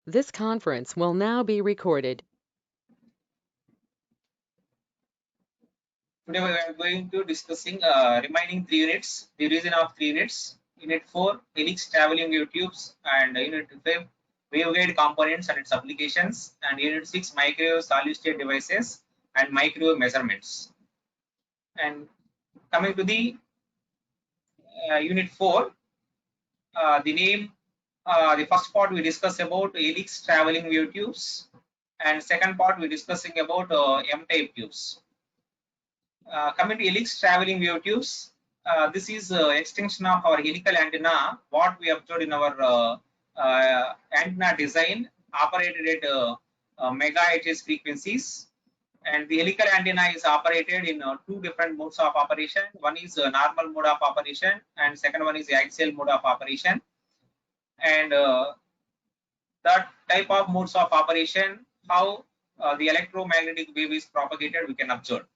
This conference will now be recorded. Today we are going to discussing remaining 3 units, the reason of 3 units. Unit 4, helix traveling wave tubes, and Unit 5, waveguide components and its applications, and Unit 6, microwave solid state devices and microwave measurements. And coming to the Unit 4, the name, the first part we discuss about helix traveling wave tubes, and second part we discussing about M-type tubes. Coming to helix traveling wave tubes, this is extension of our helical antenna. What we observed in our antenna design operated at megahertz frequencies, and the helical antenna is operated in two different modes of operation. One is normal mode of operation, and second one is axial mode of operation. And that type of modes of operation, how the electromagnetic wave is propagated, we can observe.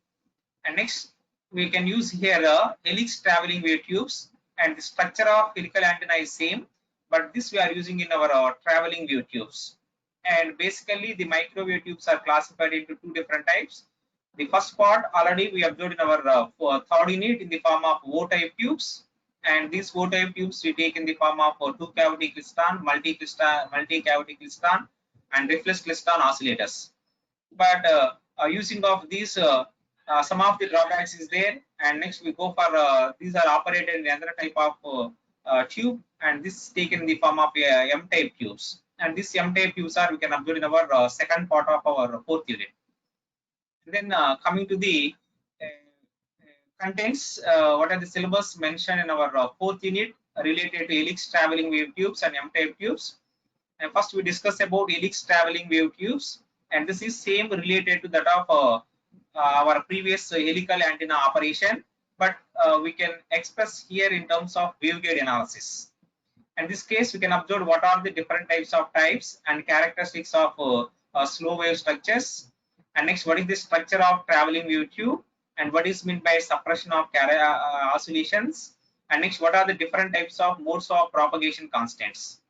And next, we can use here helix traveling wave tubes, and the structure of helical antenna is same, but this we are using in our traveling wave tubes. And basically, the microwave tubes are classified into two different types. The first part already we observed in our third unit in the form of O-type tubes, and these O-type tubes we take in the form of two-cavity klystron, multi-cavity klystron, and reflex klystron oscillators. But using of these, some of the drawbacks is there. And next we go for these are operated in another type of tube, and this is taken in the form of M-type tubes. And this M-type tubes are we can observe in our second part of our fourth unit. And then coming to the contents, what are the syllabus mentioned in our fourth unit related to helix traveling wave tubes and M-type tubes. And first we discuss about helix traveling wave tubes, and this is same related to that of our previous helical antenna operation, but we can express here in terms of waveguide analysis. In this case, we can observe what are the different types and characteristics of slow wave structures. And next, what is the structure of traveling wave tube, and what is meant by suppression of oscillations. And next, what are the different types of modes of propagation constants.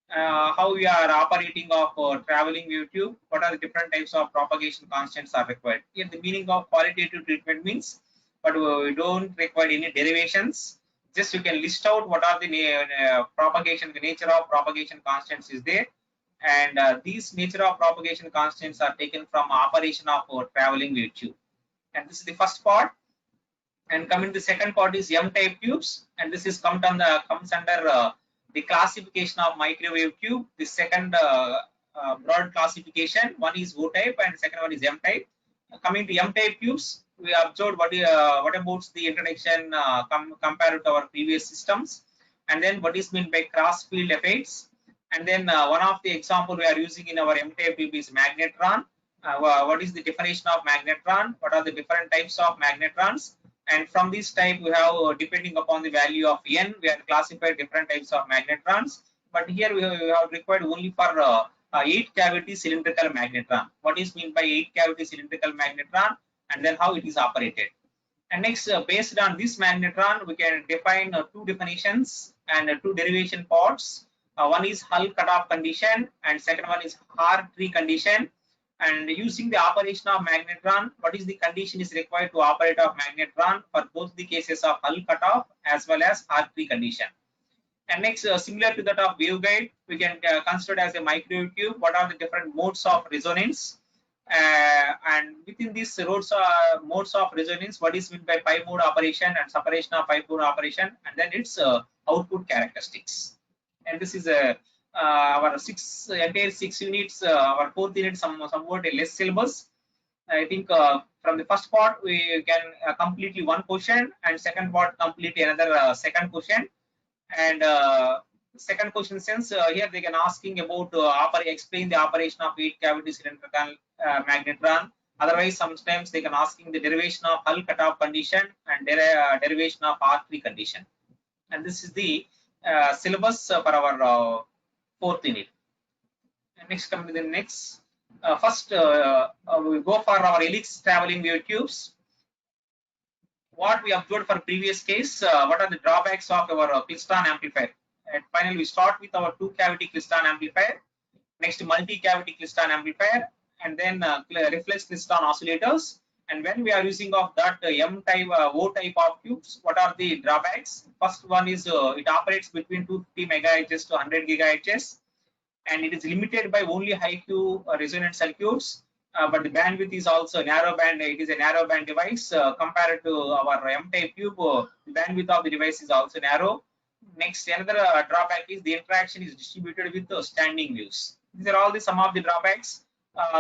How we are operating of traveling wave tube, what are the different types of propagation constants are required. Here the meaning of qualitative treatment means, but we don't require any derivations. Just you can list out what are the propagation, the nature of propagation constants is there. And these nature of propagation constants are taken from operation of traveling wave tube. And this is the first part. And coming to the second part is M-type tubes, and this is comes under the classification of microwave tube. The second broad classification, one is O-type and the second one is M-type. Coming to M-type tubes, we observed what about the introduction compared to our previous systems, and then what is meant by cross field effects. And then one of the example we are using in our M-type tube is magnetron. What is the definition of magnetron? What are the different types of magnetrons? And from this type we have depending upon the value of n, we have classified different types of magnetrons, but here we have required only for 8 cavity cylindrical magnetron. What is meant by 8 cavity cylindrical magnetron, and then how it is operated. And next, based on this magnetron, we can define two definitions and two derivation parts. One is Hull cutoff condition, and second one is Haar tree condition. And using the operation of magnetron, what is the condition is required to operate of magnetron for both the cases of Hull cutoff as well as Haar tree condition. And next, similar to that of waveguide, we can consider as a microwave tube. What are the different modes of resonance? And within these modes of resonance, what is meant by pi mode operation and separation of pi mode operation, and then its output characteristics. And this is our entire 6 units. Our fourth unit somewhat a less syllabus. I think from the first part we can completely one question, and second part completely another second question. And second question, since here they can asking about explain the operation of 8 cavity cylindrical magnetron. Otherwise, sometimes they can asking the derivation of Hull cutoff condition and derivation of Haar tree condition. And this is the syllabus for our fourth unit. And next, come to the next. First, we go for our helix traveling wave tubes. What we observed for previous case, what are the drawbacks of our klystron amplifier. And finally, we start with our two cavity klystron amplifier. Next, multi-cavity Klystron amplifier, and then reflex Klystron oscillators. And when we are using of that M type, O type of tubes, what are the drawbacks? First one is it operates between 250 megahertz to 100 gigahertz, and it is limited by only high Q resonant circuits. But the bandwidth is also narrow band. It is a narrow band device compared to our M type tube. The bandwidth of the device is also narrow. Next, another drawback is the interaction is distributed with standing waves. These are all the some of the drawbacks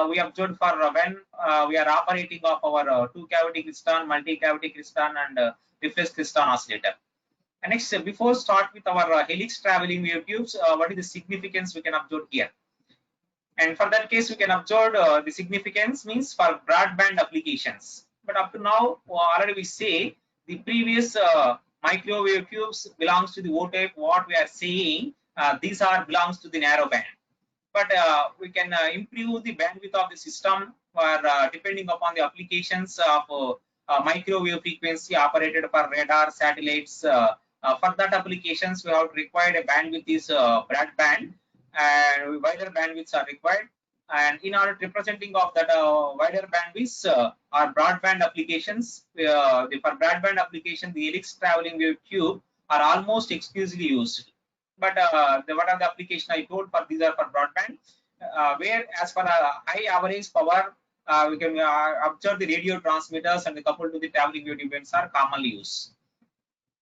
we observed for when we are operating of our two-cavity Klystron, multi-cavity Klystron, and reflex Klystron oscillator. And next, before start with our helix traveling wave tubes, what is the significance we can observe here? And for that case, we can observe the significance means for broadband applications. But up to now, already we say the previous microwave tubes belongs to the O type. What we are saying, these are belongs to the narrow band. But we can improve the bandwidth of the system for depending upon the applications of microwave frequency operated for radar satellites. For that applications, we have required a bandwidth is broadband, and wider bandwidths are required. And in order to representing of that wider bandwidths or broadband applications, for broadband application, the helix traveling wave tube are almost exclusively used. But what are the application I told for these are for broadband, where as for high average power, we can observe the radio transmitters and the coupled to the traveling wave events are commonly used.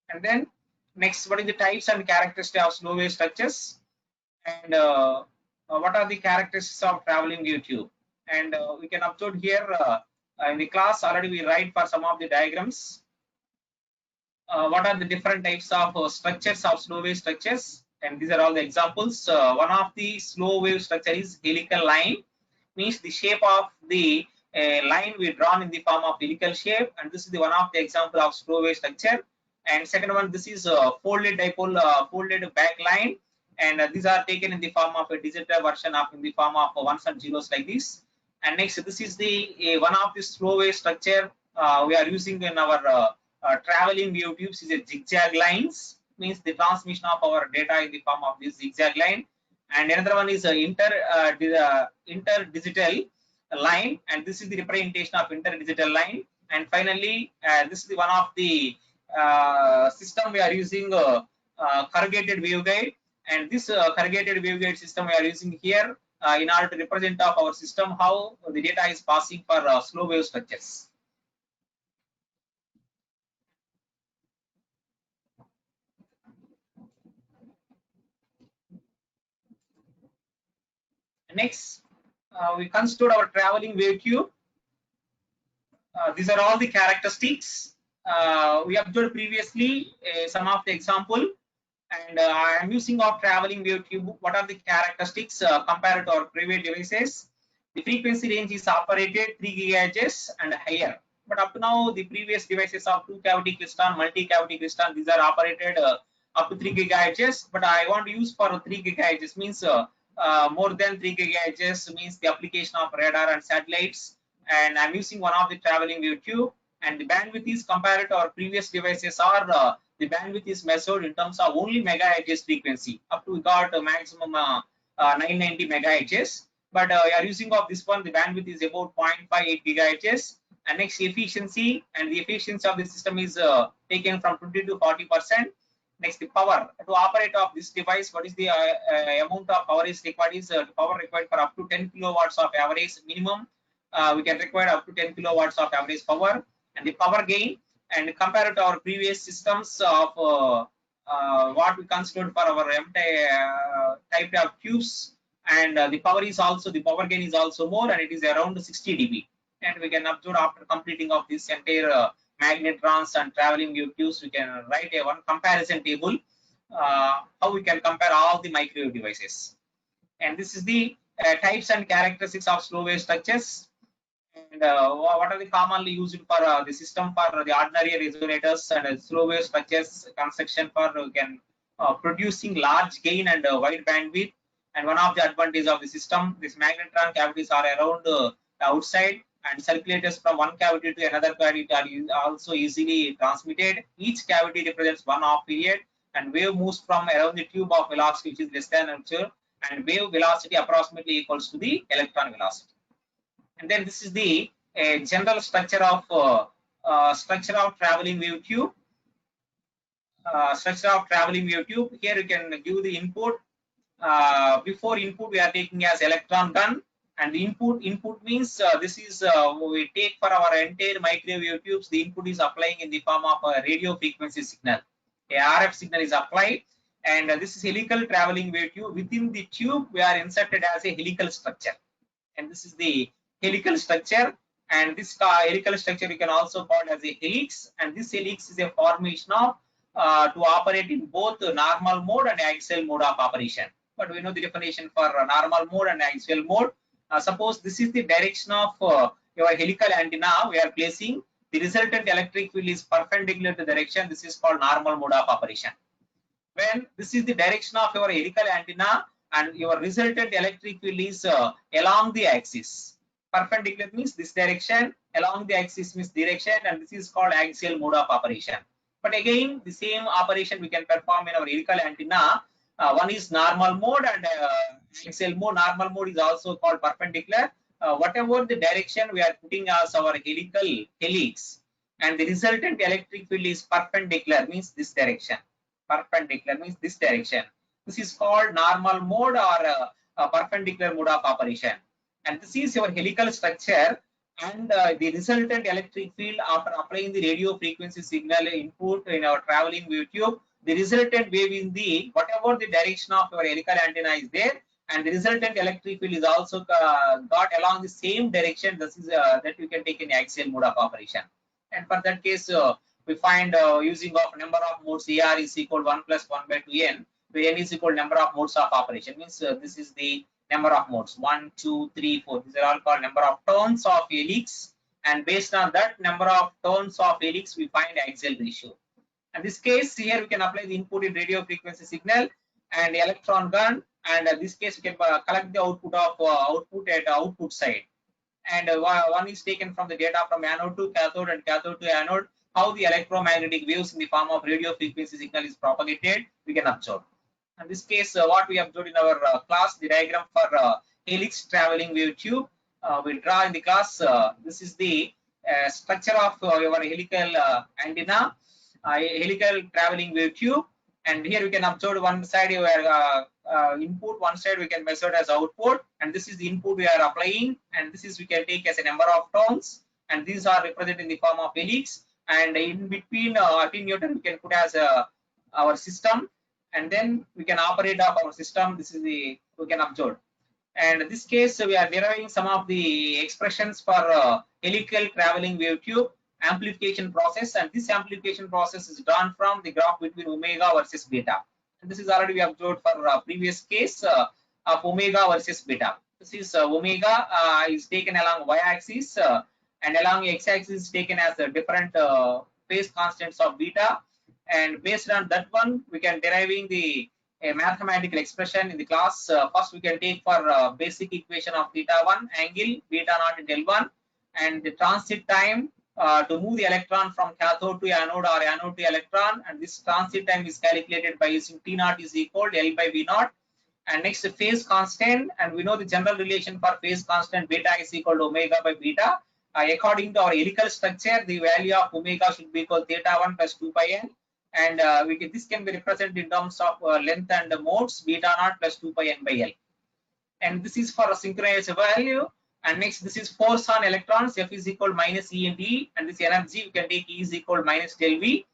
And then next, what is the types and characteristics of slow wave structures, and what are the characteristics of traveling wave tube? And we can observe here in the class already we write for some of the diagrams. What are the different types of structures of slow wave structures? And these are all the examples. One of the slow wave structure is helical line, means the shape of the line we drawn in the form of helical shape, and this is the one of the example of slow wave structure. And second one, this is folded dipole, folded back line, and these are taken in the form of a digital version of in the form of ones and zeros like this. And next, this is the one of the slow wave structure we are using in our traveling wave tubes is a zigzag lines, means the transmission of our data in the form of this zigzag line. And another one is interdigital line, and this is the representation of interdigital line. And finally, this is the one of the system we are using corrugated waveguide, and this corrugated waveguide system we are using here in order to represent of our system how the data is passing for slow wave structures. Next, we consider our traveling wave tube. These are all the characteristics we observed previously, some of the example, and I am using of traveling wave tube. What are the characteristics compared to our previous devices? The frequency range is operated 3 GHz and higher. But up to now, the previous devices of two-cavity Klystron, multi-cavity Klystron, these are operated up to 3 GHz. But I want to use for 3 GHz means more than 3 GHz means the application of radar and satellites. And I'm using one of the traveling wave tube, and the bandwidth is compared to our previous devices are the bandwidth is measured in terms of only megahertz frequency. Up to we got a maximum 990 megahertz. But we are using of this one, the bandwidth is about 0.58 gigahertz. And next, efficiency, and the efficiency of the system is taken from 20 to 40%. Next, the power to operate of this device. What is the amount of power is required? Is power required for up to 10 kilowatts of average minimum. We can require up to 10 kilowatts of average power. And the power gain, and compared to our previous systems of what we considered for our M type of tubes, and the power gain is also more, and it is around 60 dB. And we can observe after completing of this entire magnetrons and traveling wave tubes, we can write a one comparison table how we can compare all the microwave devices. And this is the types and characteristics of slow wave structures. And what are the commonly used for the system for the ordinary resonators and slow wave structures construction for producing large gain and wide bandwidth. And one of the advantages of the system, this magnetron cavities are around the outside, and circulators from one cavity to another cavity are also easily transmitted. Each cavity represents one half period, and wave moves from around the tube of velocity which is less than 0, and wave velocity approximately equals to the electron velocity. And then this is the general structure of traveling wave tube. Here you can give the input. Before input we are taking as electron gun, and the input means this is we take for our entire microwave tubes. The input is applying in the form of a radio frequency signal. A RF signal is applied, and this is helical traveling wave tube. Within the tube we are inserted as a helical structure, and this is the helical structure. And this helical structure you can also call as a helix, and this helix is a formation of to operate in both normal mode and axial mode of operation. But we know the definition for normal mode and axial mode. Suppose this is the direction of your helical antenna we are placing. The resultant electric field is perpendicular to the direction. This is called normal mode of operation. When this is the direction of your helical antenna and your resultant electric field is along the axis. Perpendicular means this direction, along the axis means direction, and this is called axial mode of operation. But again, the same operation we can perform in our helical antenna. One is normal mode and axial mode. Normal mode is also called perpendicular. Whatever the direction we are putting as our helix, and the resultant electric field is perpendicular, means this direction. Perpendicular means this direction. This is called normal mode or perpendicular mode of operation. And this is your helical structure, and the resultant electric field after applying the radio frequency signal input in our traveling wave tube, the resultant wave in the whatever the direction of your helical antenna is there, and the resultant electric field is also got along the same direction. This is that you can take in axial mode of operation. And for that case, we find using of number of modes, AR is equal 1 plus 1 by 2n, where n is equal number of modes of operation. Means this is the number of modes, 1, 2, 3, 4. These are all called number of turns of helix, and based on that number of turns of helix we find axial ratio. In this case here we can apply the input in radio frequency signal and electron gun, and in this case we can collect the output of output at output side, and one is taken from the data from anode to cathode and cathode to anode. How the electromagnetic waves in the form of radio frequency signal is propagated we can observe. In this case, what we observed in our class, the diagram for helix traveling wave tube, we draw in the class. This is the structure of your helical antenna, helical traveling wave tube, and here we can observe one side your input, one side we can measure as output, and this is the input we are applying, and this is we can take as a number of turns, and these are represented in the form of helix, and in between attenuator we can put as our system, and then we can operate up our system. This is the we can observe. And in this case we are deriving some of the expressions for helical traveling wave tube amplification process, and this amplification process is done from the graph between omega versus beta. And this is already we observed for previous case of omega versus beta. This is omega is taken along y-axis, and along x-axis is taken as the different phase constants of beta. And based on that one, we can deriving the mathematical expression in the class. First, we can take for basic equation of theta 1 angle beta naught into L1, and the transit time to move the electron from cathode to anode or anode to electron, and this transit time is calculated by using T naught is equal to L by V naught. And next, the phase constant, and we know the general relation for phase constant beta is equal to omega by beta. According to our helical structure, the value of omega should be equal to theta 1 plus 2 pi n. And this can be represented in terms of length and modes, beta naught plus 2 pi n by L. And this is for a synchronized value. And next, this is force on electrons, F is equal to minus E and E. And this energy, we can take E is equal to minus del V.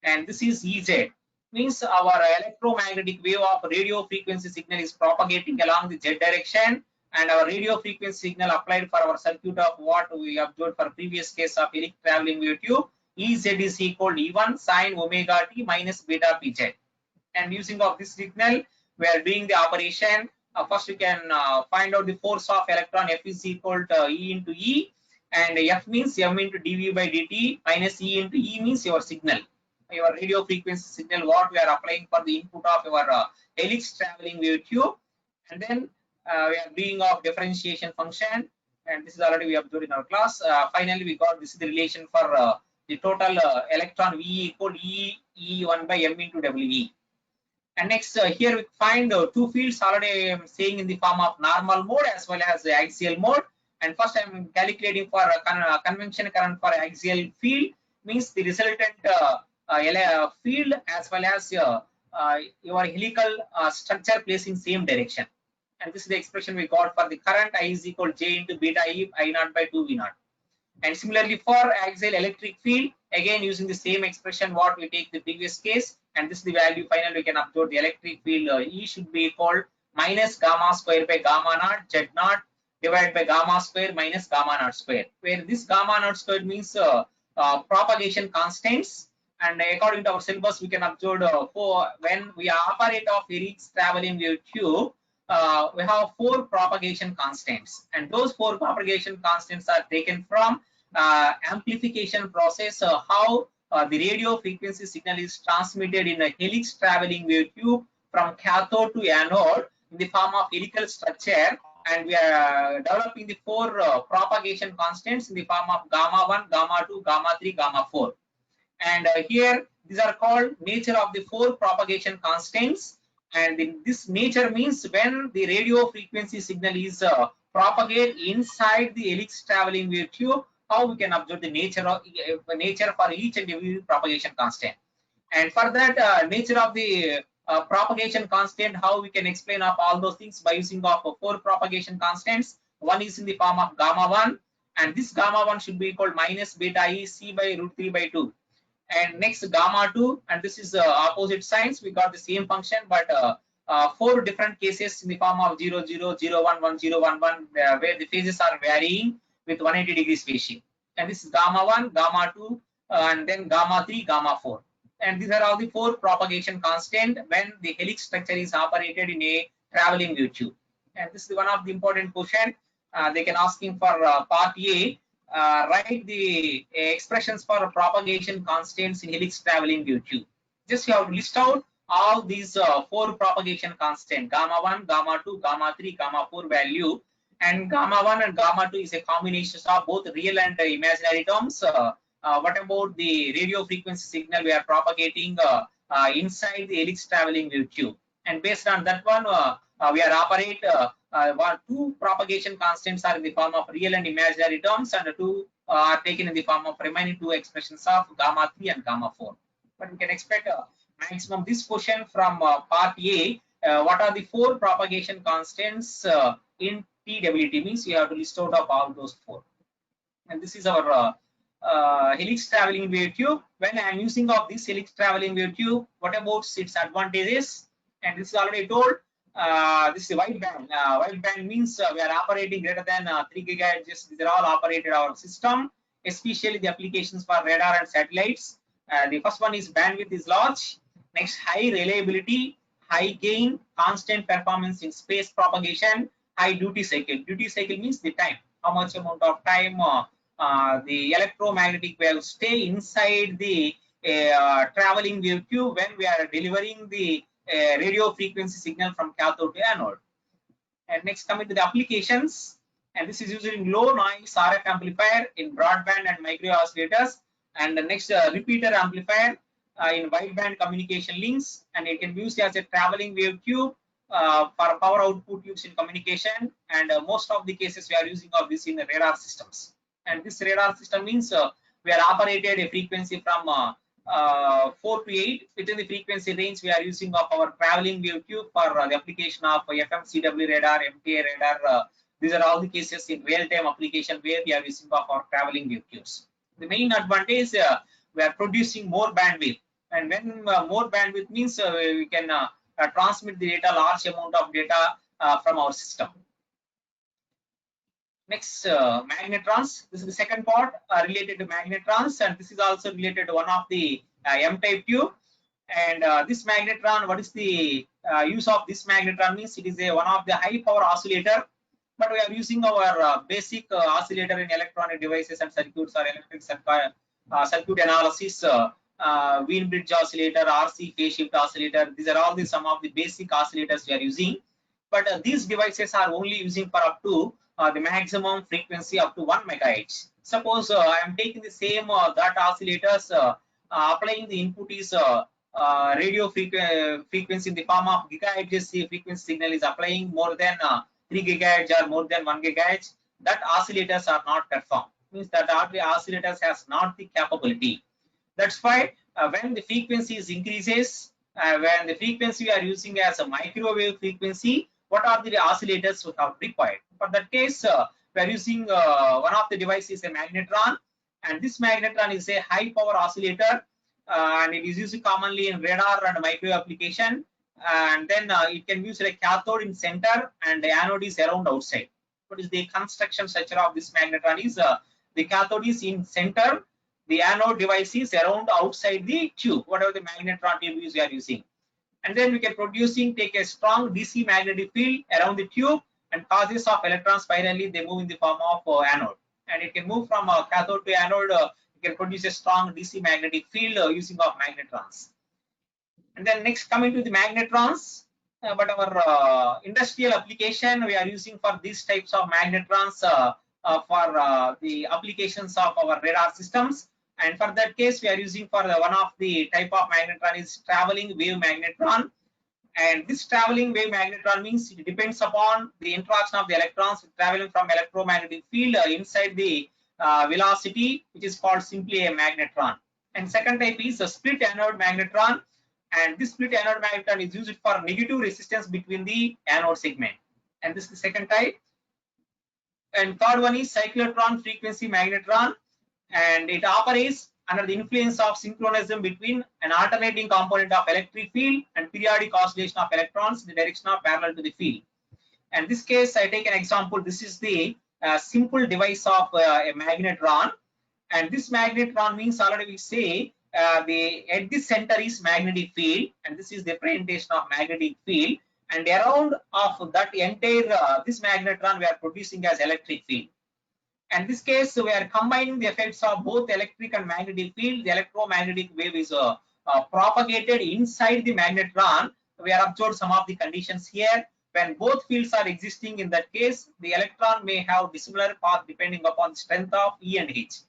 And this is Ez. Means our electromagnetic wave of radio frequency signal is propagating along the Z direction. And our radio frequency signal applied for our circuit of what we observed for previous case of helix traveling wave tube. Ez is equal to E1 sine omega t minus beta pz. And using of this signal, we are doing the operation. First, we can find out the force of electron. F is equal to E into E, and F means M into dV by dt minus E into E means your signal, your radio frequency signal, what we are applying for the input of your helix traveling wave tube. And then we are doing of differentiation function, and this is already we observed in our class. Finally, we got this is the relation for the total electron V equal E1 by M into WE. And next, here we find two fields already I am saying in the form of normal mode as well as axial mode. And first I am calculating for convention current for axial field, means the resultant field as well as your helical structure placed in same direction. And this is the expression we got for the current I is equal J into beta I naught by 2 V naught. And similarly for axial electric field, again using the same expression what we take the previous case, and this is the value finally we can upload the electric field E should be equal minus gamma square by gamma naught Z naught divided by gamma square minus gamma naught square, where this gamma naught square means propagation constants. And according to our syllabus, we can observe for when we operate of Hertz traveling wave tube, we have 4 propagation constants, and those 4 propagation constants are taken from amplification process, how the radio frequency signal is transmitted in a helix traveling wave tube from cathode to anode in the form of helical structure, and we are developing the 4 propagation constants in the form of gamma 1, gamma 2, gamma 3, gamma 4. And here these are called nature of the 4 propagation constants. And this nature means when the radio frequency signal is propagate inside the helix traveling wave tube, how we can observe the nature for each and every propagation constant. And for that nature of the propagation constant, how we can explain of all those things by using of 4 propagation constants. One is in the form of gamma 1, and this gamma 1 should be equal minus beta E C by root 3 by 2. And next gamma 2, and this is opposite signs, we got the same function, but 4 different cases in the form of 0 0 0 1 1 0 1 1 where the phases are varying with 180 degrees phase shift. And this is gamma 1, gamma 2, and then gamma 3, gamma 4. And these are all the 4 propagation constant when the helix structure is operated in a traveling wave tube. And this is one of the important question they can asking for part A. Write the expressions for propagation constants in helix traveling wave tube. Just you have to list out all these 4 propagation constant, gamma 1, gamma 2, gamma 3, gamma 4 value. And gamma 1 and gamma 2 is a combination of both real and imaginary terms. What about the radio frequency signal we are propagating inside the helix traveling wave tube? And based on that one, we are operate 2 propagation constants are in the form of real and imaginary terms, and 2 are taken in the form of remaining 2 expressions of gamma 3 and gamma 4. But we can expect maximum this question from part A. What are the 4 propagation constants in TWT? Means you have to list out of all those 4. And this is our helix traveling wave tube. When I am using of this helix traveling wave tube, what about its advantages? And this is already told. This is wide band. Wide band means we are operating greater than 3 gigahertz. These are all operated our system, especially the applications for radar and satellites. The first one is bandwidth is large. Next, high reliability, high gain, constant performance in space propagation, high duty cycle. Duty cycle means the time, how much amount of time the electromagnetic waves stay inside the traveling wave tube when we are delivering the radio frequency signal from cathode to anode. And next, coming to the applications, and this is using low noise RF amplifier in broadband and micro oscillators, and the next repeater amplifier in wideband communication links, and it can be used as a traveling wave tube for power output use in communication, and most of the cases we are using of this in the radar systems. And this radar system means we are operated a frequency from 4 to 8 within the frequency range. We are using of our traveling wave tube for the application of FMCW radar, MTA radar. These are all the cases in real-time application where we are using of our traveling wave tubes. The main advantage we are producing more bandwidth, and when more bandwidth means we can transmit the data, large amount of data from our system. Next, magnetrons. This is the second part related to magnetrons, and this is also related to one of the M-type tube. And this magnetron, what is the use of this magnetron? Means it is one of the high power oscillator, but we are using our basic oscillator in electronic devices and circuits or electric circuit analysis. Wien bridge oscillator, RC phase shift oscillator. These are all some of the basic oscillators we are using. But these devices are only using for up to the maximum frequency up to 1 megahertz. Suppose I am taking the same that oscillators, applying the input is radio frequency in the form of gigahertz frequency signal is applying more than 3 gigahertz or more than 1 gigahertz, that oscillators are not performed. Means that the oscillators has not the capability. That's why when the frequencies increases, when the frequency we are using as a microwave frequency, what are the oscillators we have required? For that case, we are using one of the devices, a magnetron, and this magnetron is a high power oscillator, and it is used commonly in radar and microwave application. And then it can use a cathode in center and the anode is around outside. What is the construction structure of this magnetron is the cathode is in center, the anode device is around outside the tube, whatever the magnetron tube is we are using. And then we can take a strong DC magnetic field around the tube and causes of electrons spirally, they move in the form of anode. And it can move from cathode to anode, it can produce a strong DC magnetic field using of magnetrons. And then next coming to the magnetrons, but our industrial application we are using for these types of magnetrons for the applications of our radar systems. And for that case, we are using for one of the type of magnetron is traveling wave magnetron. And this traveling wave magnetron means it depends upon the interaction of the electrons traveling from electromagnetic field inside the velocity, which is called simply a magnetron. And second type is a split anode magnetron. And this split anode magnetron is used for negative resistance between the anode segment. And this is the second type. And third one is cyclotron frequency magnetron, and it operates under the influence of synchronism between an alternating component of electric field and periodic oscillation of electrons in the direction of parallel to the field. And this case, I take an example. This is the simple device of a magnetron, and this magnetron means already we say at the center is magnetic field, and this is the presentation of magnetic field. And around of that entire this magnetron we are producing as electric field. And this case we are combining the effects of both electric and magnetic field. The electromagnetic wave is propagated inside the magnetron. We are observed some of the conditions here. When both fields are existing, in that case the electron may have dissimilar path depending upon the strength of E and H,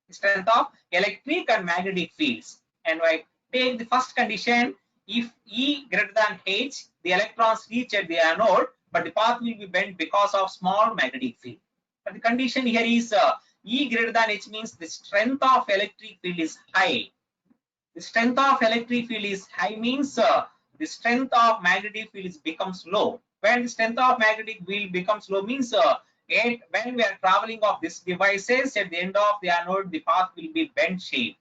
the strength of electric and magnetic fields. And I take the first condition. If E greater than H, the electrons reach at the anode, but the path will be bent because of small magnetic field. But the condition here is E greater than H means the strength of electric field is high. The strength of electric field is high means the strength of magnetic field becomes low. When the strength of magnetic field becomes low means when we are traveling of these devices, at the end of the anode, the path will be bent shape.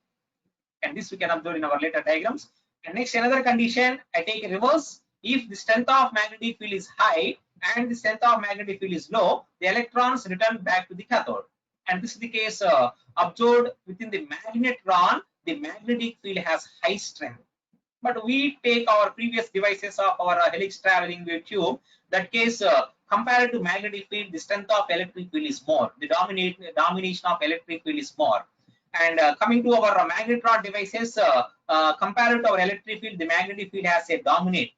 And this we can observe in our later diagrams. And next, another condition, I take a reverse. If the strength of magnetic field is high and the strength of magnetic field is low, the electrons return back to the cathode. And this is the case observed within the magnetron. The magnetic field has high strength. But we take our previous devices of our helix traveling wave tube. That case, compared to magnetic field, the strength of electric field is more. The domination of electric field is more. And coming to our magnetron devices, compared to our electric field, the magnetic field has a dominate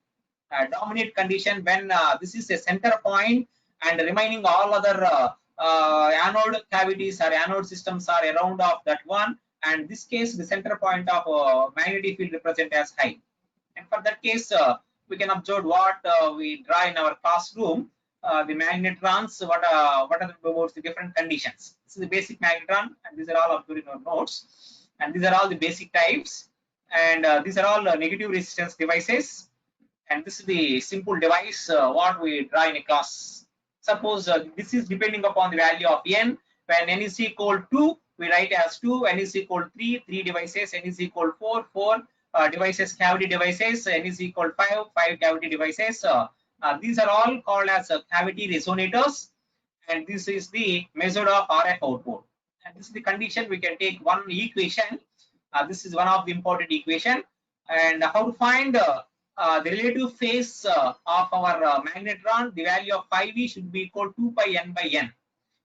condition when this is a center point and remaining all other anode cavities or anode systems are around of that one. And this case, the center point of magnetic field represent as high. And for that case, we can observe what we draw in our classroom. The magnetrons, what are about the different conditions. This is the basic magnetron, and these are all observed in our notes. And these are all the basic types, and these are all negative resistance devices. And this is the simple device what we draw in a class. Suppose this is depending upon the value of n. When n is equal to, we write as 2. N is equal to 3 devices. N is equal to 4 devices, cavity devices. N is equal to 5 cavity devices. These are all called as cavity resonators, and this is the method of RF output. And this is the condition. We can take one equation. This is one of the important equation. And how to find the relative phase of our magnetron? The value of phi v should be equal to 2 pi n by n.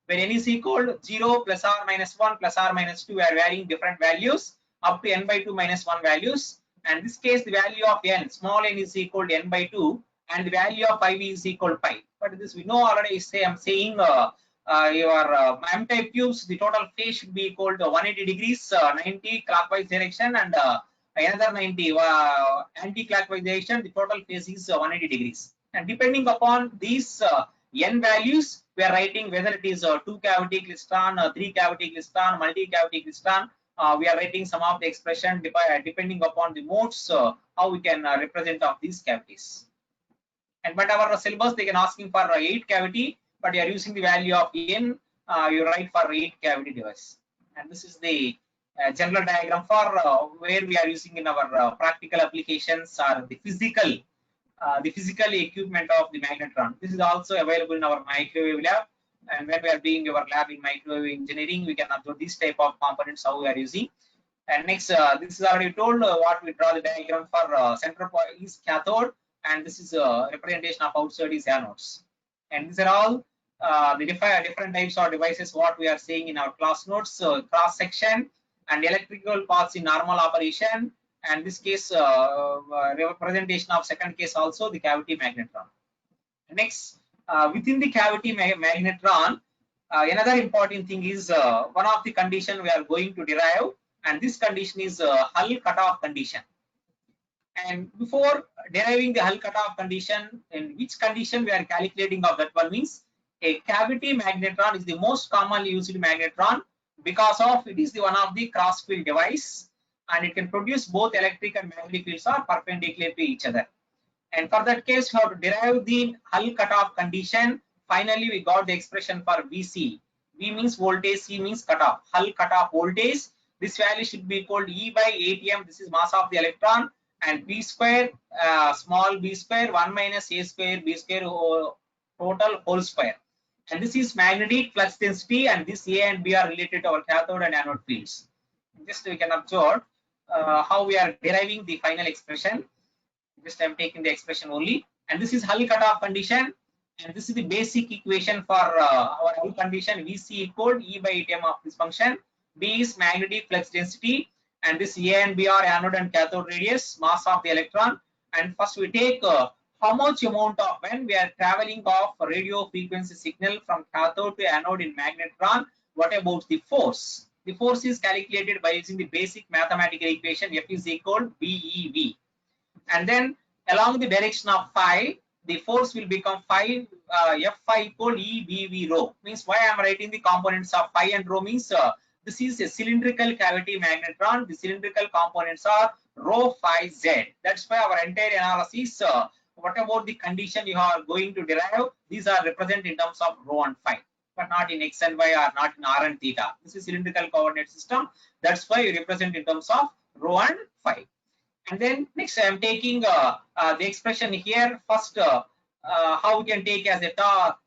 When n is equal to 0 plus or minus 1 plus or minus 2, we are varying different values up to n by 2 minus 1 values. And in this case, the value of n, small n is equal to n by 2. And the value of phi v is equal to pi. But this we know already. I'm saying your M-type tubes, the total phase should be equal to 180 degrees, 90 clockwise direction, and another 90 anti-clockwise direction, the total phase is 180 degrees. And depending upon these n values, we are writing whether it is 2-cavity klystron, 3-cavity klystron, multi-cavity klystron. We are writing some of the expression depending upon the modes, how we can represent of these cavities. And but our syllabus, they can asking for 8 cavity, but you are using the value of n, you write for 8 cavity device. And this is the general diagram for where we are using in our practical applications or the physical equipment of the magnetron. This is also available in our microwave lab, and when we are doing our lab in microwave engineering, we can observe this type of components how we are using. And next, this is already told what we draw the diagram for center point is cathode, and this is a representation of outside is anodes. And these are all the different types of devices what we are seeing in our class notes, cross section and electrical paths in normal operation, and this case representation of second case also the cavity magnetron. Next, within the cavity magnetron, another important thing is one of the condition we are going to derive, and this condition is Hull cutoff condition. And before deriving the Hull cutoff condition, in which condition we are calculating of that one means a cavity magnetron is the most commonly used magnetron because of it is the one of the cross field device, and it can produce both electric and magnetic fields are perpendicular to each other. And for that case, we have to derive the Hull cutoff condition. Finally, we got the expression for VC. V means voltage, C means cutoff. Hull cutoff voltage. This value should be called E by ATM. This is mass of the electron, and B square, small b square, 1 minus A square, B square total whole square. And this is magnetic flux density, and this A and B are related to our cathode and anode fields. Just we can observe how we are deriving the final expression. Just I'm taking the expression only, and this is Hull cutoff condition, and this is the basic equation for our Hull condition. VC equal E by ATM of this function. B is magnetic flux density, and this A and B are anode and cathode radius, mass of the electron. And first we take how much amount of when we are traveling of radio frequency signal from cathode to anode in magnetron. What about the force? The force is calculated by using the basic mathematical equation F is equal BeV. And then along the direction of phi, the force will become phi F phi equal E BV rho. Means why I am writing the components of phi and rho means this is a cylindrical cavity magnetron. The cylindrical components are rho phi Z. That's why our entire analysis, what about the condition you are going to derive, these are represented in terms of rho and phi, but not in x and y or not in r and theta. This is cylindrical coordinate system. That's why you represent in terms of rho and phi. And then next I am taking the expression here. First, how we can take as a torque.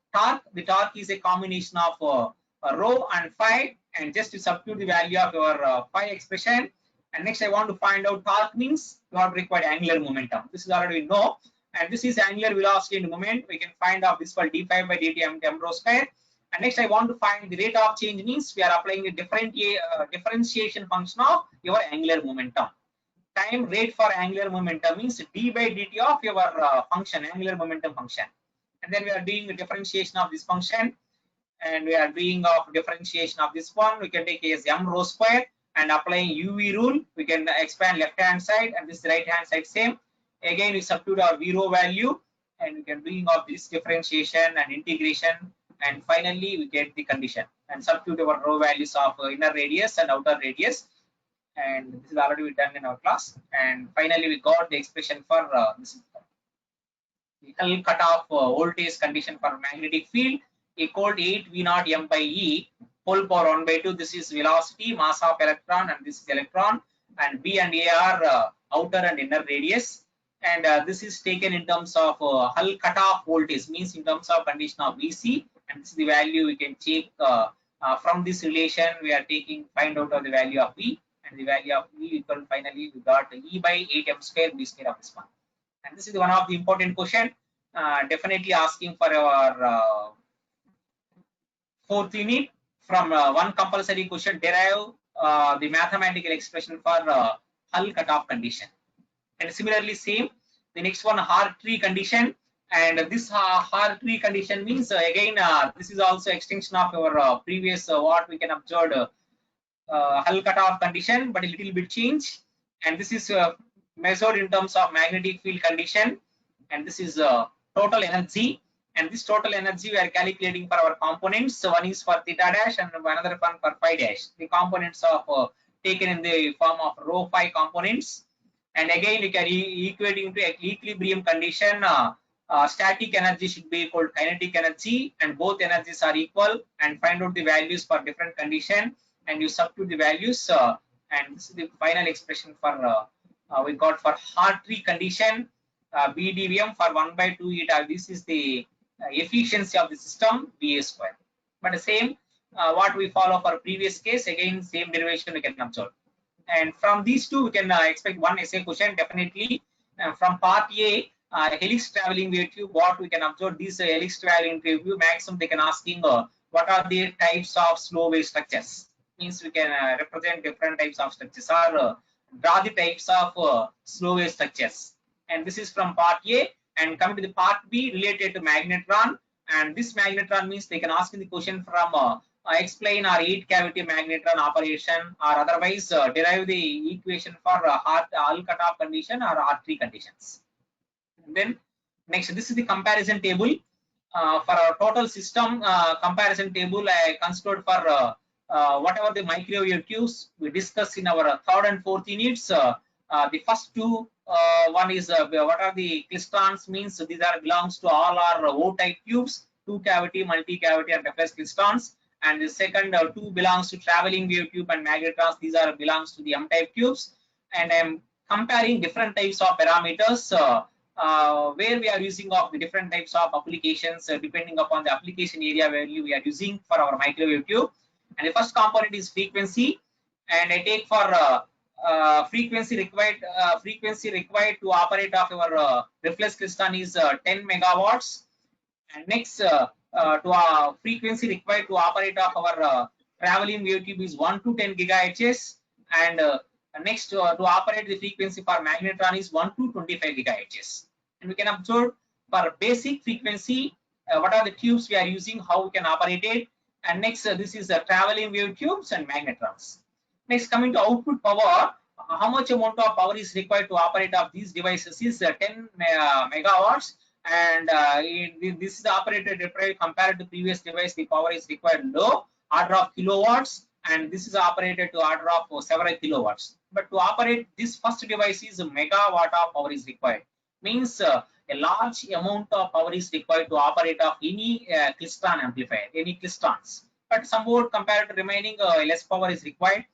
The torque is a combination of rho and phi, and just to substitute the value of your phi expression. And next I want to find out torque means you have required angular momentum. This is already we know, and this is angular velocity and moment. We can find out this called d phi by dt m rho square. And next I want to find the rate of change means we are applying a differentiation function of your angular momentum. Time rate for angular momentum means d by dt of your function, angular momentum function. And then we are doing the differentiation of this function, and we are doing of differentiation of this one. We can take as m rho square, and applying UV rule, we can expand left hand side and this right hand side same. Again, we substitute our v rho value, and we can doing of this differentiation and integration, and finally we get the condition and substitute our rho values of inner radius and outer radius. And this is already done in our class. And finally, we got the expression for this the Hull cutoff voltage condition for magnetic field equal to 8 V naught m by E whole power 1 by 2. This is velocity, mass of electron, and this is electron. And B and A are outer and inner radius. And this is taken in terms of Hull cutoff voltage, means in terms of condition of VC. And this is the value we can check from this relation. We are find out of the value of V. And the value of V equal finally we got E by 8m square B square of this one. And this is one of the important question, definitely asking for our 4th unit. From one compulsory question, derive the mathematical expression for Hull cutoff condition. And similarly same, the next one Hartree condition. And this Hartree condition means again this is also extension of our previous what we can observe Hull cutoff condition, but a little bit change. and this is measured in terms of magnetic field condition, and this is total energy, and this total energy we are calculating for our components. So one is for theta dash and another one for phi dash. The components of taken in the form of rho phi components, and again we can equate into equilibrium condition. Static energy should be equal to kinetic energy, and both energies are equal, and find out the values for different condition, and you substitute the values, and this is the final expression for we got for Hartree condition, BdVm for 1 by 2 eta. This is the efficiency of the system, Va square. But the same what we follow for previous case, again same derivation we can observe. And from these two we can expect one essay question definitely. From part A, helix traveling wave tube, what we can observe, this helix traveling wave tube maximum they can asking what are the types of slow wave structures. Means we can represent different types of structures, or draw the types of slow wave structures. And this is from part A. And coming to the part B related to magnetron, and this magnetron means they can ask in the question from explain our 8 cavity magnetron operation, or otherwise derive the equation for Hall cutoff condition or Hartree conditions. And then next, this is the comparison table for our total system. Comparison table I considered for whatever the microwave tubes we discussed in our third and fourth units. The first two, one is what are the klystons, means these are belongs to all our O-type tubes, 2 cavity, multi-cavity, and reflex klystons. And the second two belongs to traveling wave tube and magnetrons. These are belongs to the M-type tubes. And I'm comparing different types of parameters where we are using of the different types of applications depending upon the application area value we are using for our microwave tube. And the first component is frequency, and I take for frequency required to operate of our reflex klyston is 10 megawatts. And next to frequency required to operate of our traveling wave tube is 1 to 10 gigahertz, and next to operate the frequency for magnetron is 1 to 25 gigahertz. And we can observe for basic frequency what are the tubes we are using, how we can operate it. And next this is traveling wave tubes and magnetrons. Next, coming to output power, how much amount of power is required to operate of these devices is 10 megawatts. And this is operated compared to previous device, the power is required low, order of kilowatts, and this is operated to order of several kilowatts. But to operate this first device is a megawatt of power is required. Means a large amount of power is required to operate of any klyston amplifier, any klystons. But somewhat compared to remaining, less power is required.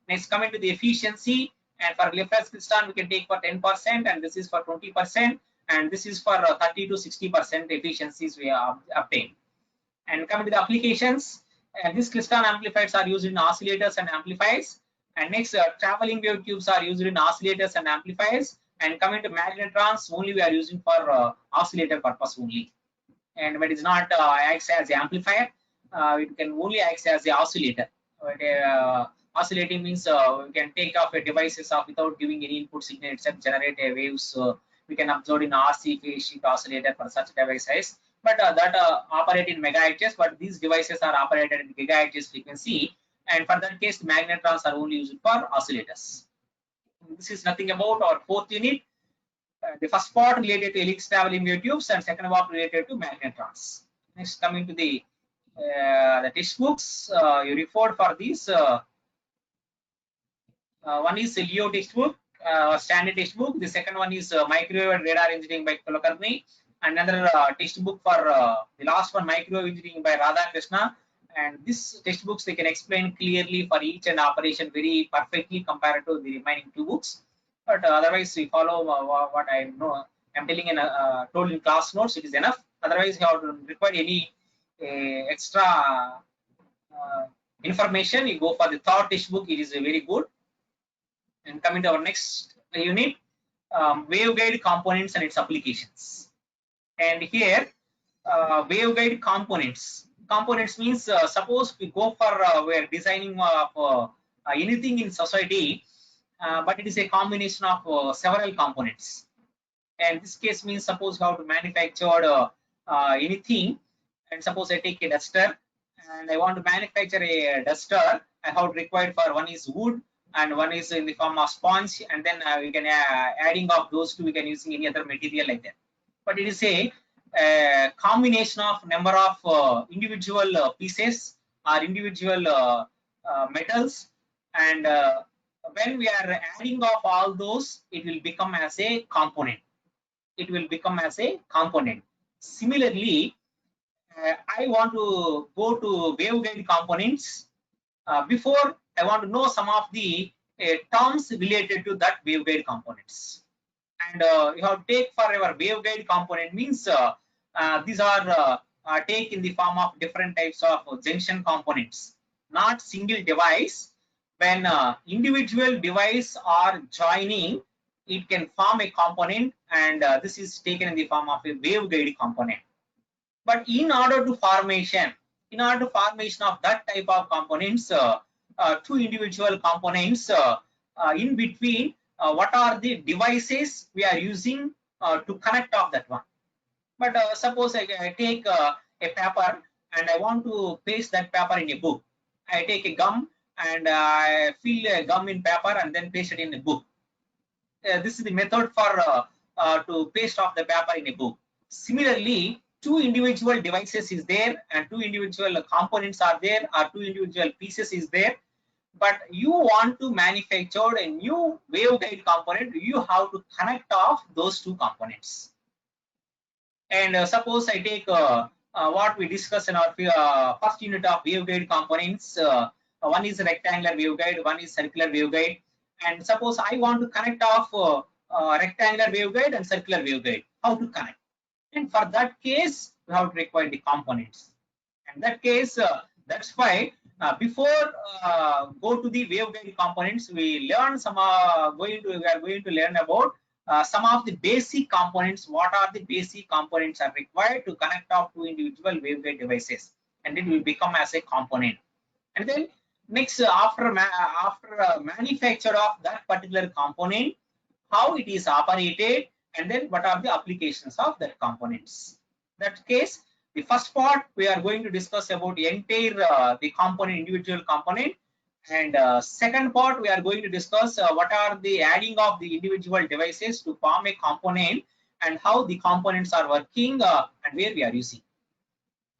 Next, coming to the efficiency, and for reflex klyston we can take for 10%, and this is for 20%, and this is for 30 to 60% efficiencies we have obtained. And coming to the applications, these klyston amplifiers are used in oscillators and amplifiers. And next, traveling wave tubes are used in oscillators and amplifiers. And coming to magnetrons, only we are using for oscillator purpose only. And when it is not acts as the amplifier, it can only act as the oscillator. Oscillating means we can take off a devices off without giving any input signal except generate a waves. We can observe in RC phase shift oscillator for such devices. But that operate in megahertz, but these devices are operated in gigahertz frequency. And for that case, magnetrons are only used for oscillators. This is nothing about our fourth unit. The first part related to helix traveling wave tubes, and second part related to magnetrons. Next, coming to the textbooks, you referred for these. One is Leo textbook, standard textbook. The second one is Microwave and Radar Engineering by Kulkarni. Another textbook for the last one, Microwave Engineering by Radhakrishna. And these textbooks they can explain clearly for each and operation very perfectly compared to the remaining two books. But otherwise, we follow what I know. I'm telling in told in class notes. It is enough. Otherwise, you have to require any extra information. You go for the third textbook. It is very good. And coming to our next unit, waveguide components and its applications. And here, waveguide components. Components means suppose we go for we are designing anything in society, but it is a combination of several components. And this case means suppose you have to manufacture anything, and suppose I take a duster and I want to manufacture a duster. I have required for one is wood, and one is in the form of sponge, and then we can adding of those two we can using any other material like that. But it is a combination of number of individual pieces or individual metals, and when we are adding of all those, it will become as a component. It will become as a component. Similarly, I want to go to waveguide components. Before, I want to know some of the terms related to that waveguide components. And you have to take for your waveguide component means these are take in the form of different types of junction components, not single device. When individual device are joining, it can form a component, and this is taken in the form of a waveguide component. But in order to formation of that type of components, two individual components in between, what are the devices we are using to connect off that one. But suppose I take a paper and I want to paste that paper in a book. I take a gum and I fill a gum in paper and then paste it in a book. This is the method for to paste off the paper in a book. Similarly, two individual devices is there and two individual components are there, or two individual pieces is there, but you want to manufacture a new waveguide component, you have to connect off those two components. And suppose I take what we discussed in our first unit of waveguide components. One is rectangular waveguide, one is circular waveguide, and suppose I want to connect off rectangular waveguide and circular waveguide. How to connect? And for that case, we have to require the components. In that case, that's why before go to the waveguide components, we learn some we are going to learn about some of the basic components. What are the basic components are required to connect off to individual waveguide devices, and it will become as a component. And then next, after manufacture of that particular component, how it is operated, and then what are the applications of that components. In that case, the first part we are going to discuss about the entire the component, individual component, and second part we are going to discuss what are the adding of the individual devices to form a component and how the components are working and where we are using.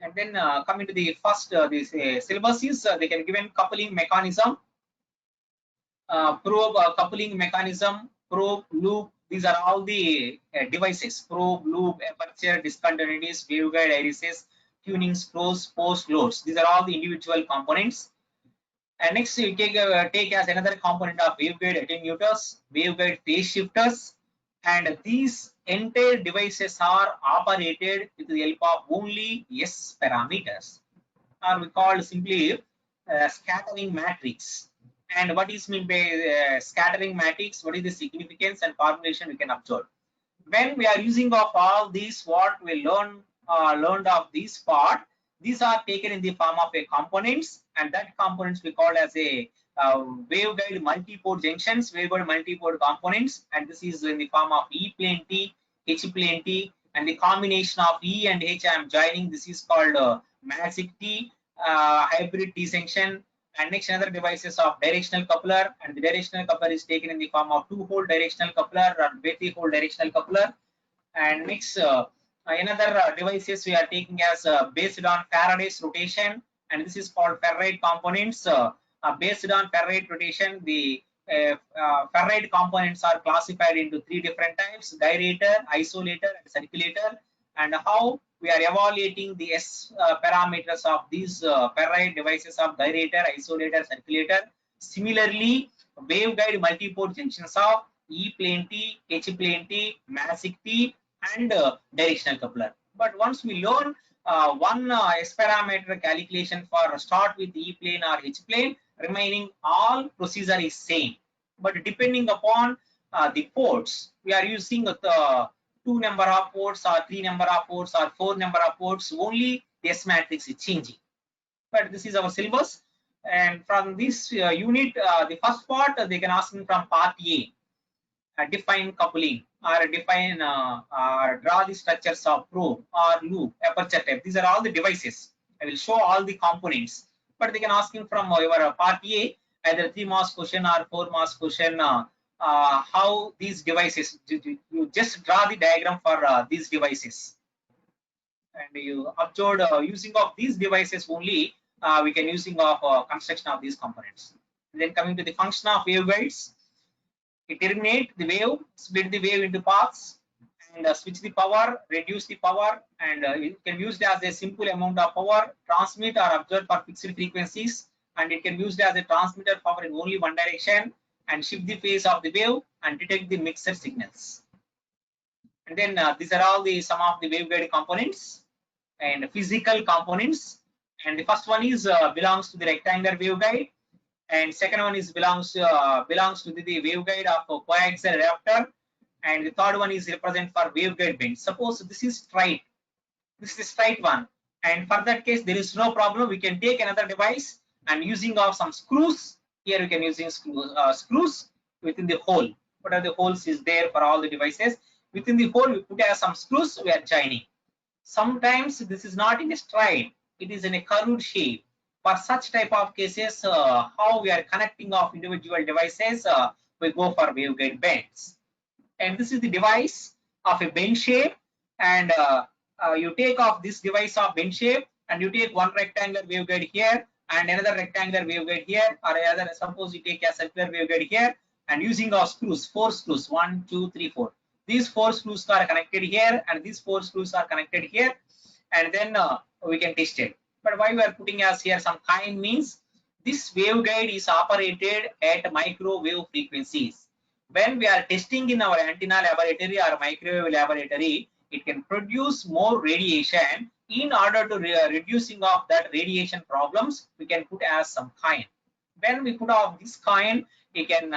And then coming to the first this syllabus is they can given coupling mechanism, probe coupling mechanism, probe, loop. These are all the devices: probe, loop, aperture, discontinuities, waveguide irises, tuning screws, post loads. These are all the individual components. And next we take as another component of waveguide attenuators, waveguide phase shifters, and these entire devices are operated with the help of only S parameters, or we call simply scattering matrix. And what is meant by scattering matrix? What is the significance and formulation we can observe? When we are using of all these, what we learned of this part, these are taken in the form of a components, and that components we call as a waveguide multi-port junctions, waveguide multi-port components, and this is in the form of E plane T, H plane T, and the combination of E and H I am joining. This is called magic T, hybrid T junction. And next, another devices of directional coupler, and the directional coupler is taken in the form of two-hole directional coupler or multi-hole directional coupler. And next, another devices we are taking as based on Faraday's rotation, and this is called ferrite components. Based on ferrite rotation, the ferrite components are classified into three different types: gyrator, isolator, and circulator. And how we are evaluating the S parameters of these ferrite devices of gyrator, isolator, circulator. Similarly, waveguide multi-port junctions of E plane T, H plane T, magic T, and directional coupler. But once we learn one S parameter calculation for start with E plane or H plane, remaining all procedure is same. But depending upon the ports, we are using the 2 number of ports or 3 number of ports or 4 number of ports, only the S matrix is changing. But this is our syllabus, and from this unit, the first part they can ask me from part A, define coupling, or define draw the structures of probe or loop, aperture type. These are all the devices. I will show all the components, but they can ask him from your part A, either 3 marks question or 4 marks question, how these devices, you just draw the diagram for these devices, and you observe using of these devices only we can using of construction of these components. And then coming to the function of waveguides, it terminate the wave, split the wave into parts, and switch the power, reduce the power, and it can be used as a simple amount of power, transmit or absorb for fixed frequencies, and it can be used as a transmitter power in only one direction, and shift the phase of the wave and detect the mixer signals. And then these are all the some of the waveguide components and physical components. And the first one is belongs to the rectangular waveguide, and second one is belongs to the waveguide of a coaxial reactor, and the third one is represent for waveguide bend. Suppose this is straight, this is a straight one, and for that case there is no problem. We can take another device and using of some screws. Here we can using screws within the hole. What are the holes is there for all the devices? Within the hole we put as some screws, we are joining. Sometimes this is not in a straight, it is in a curved shape. For such type of cases, how we are connecting of individual devices, we go for waveguide bends. And this is the device of a bend shape, and you take off this device of bend shape, and you take one rectangular waveguide here and another rectangular waveguide here, or other, suppose you take a circular waveguide here, and using our screws, 4 screws, 1 2 3 4, these 4 screws are connected here and these 4 screws are connected here, and then we can test it. But why we are putting as here some kind means this waveguide is operated at microwave frequencies. When we are testing in our antenna laboratory or microwave laboratory, it can produce more radiation. In order to reducing of that radiation problems, we can put as some kind. When we put off this kind, it can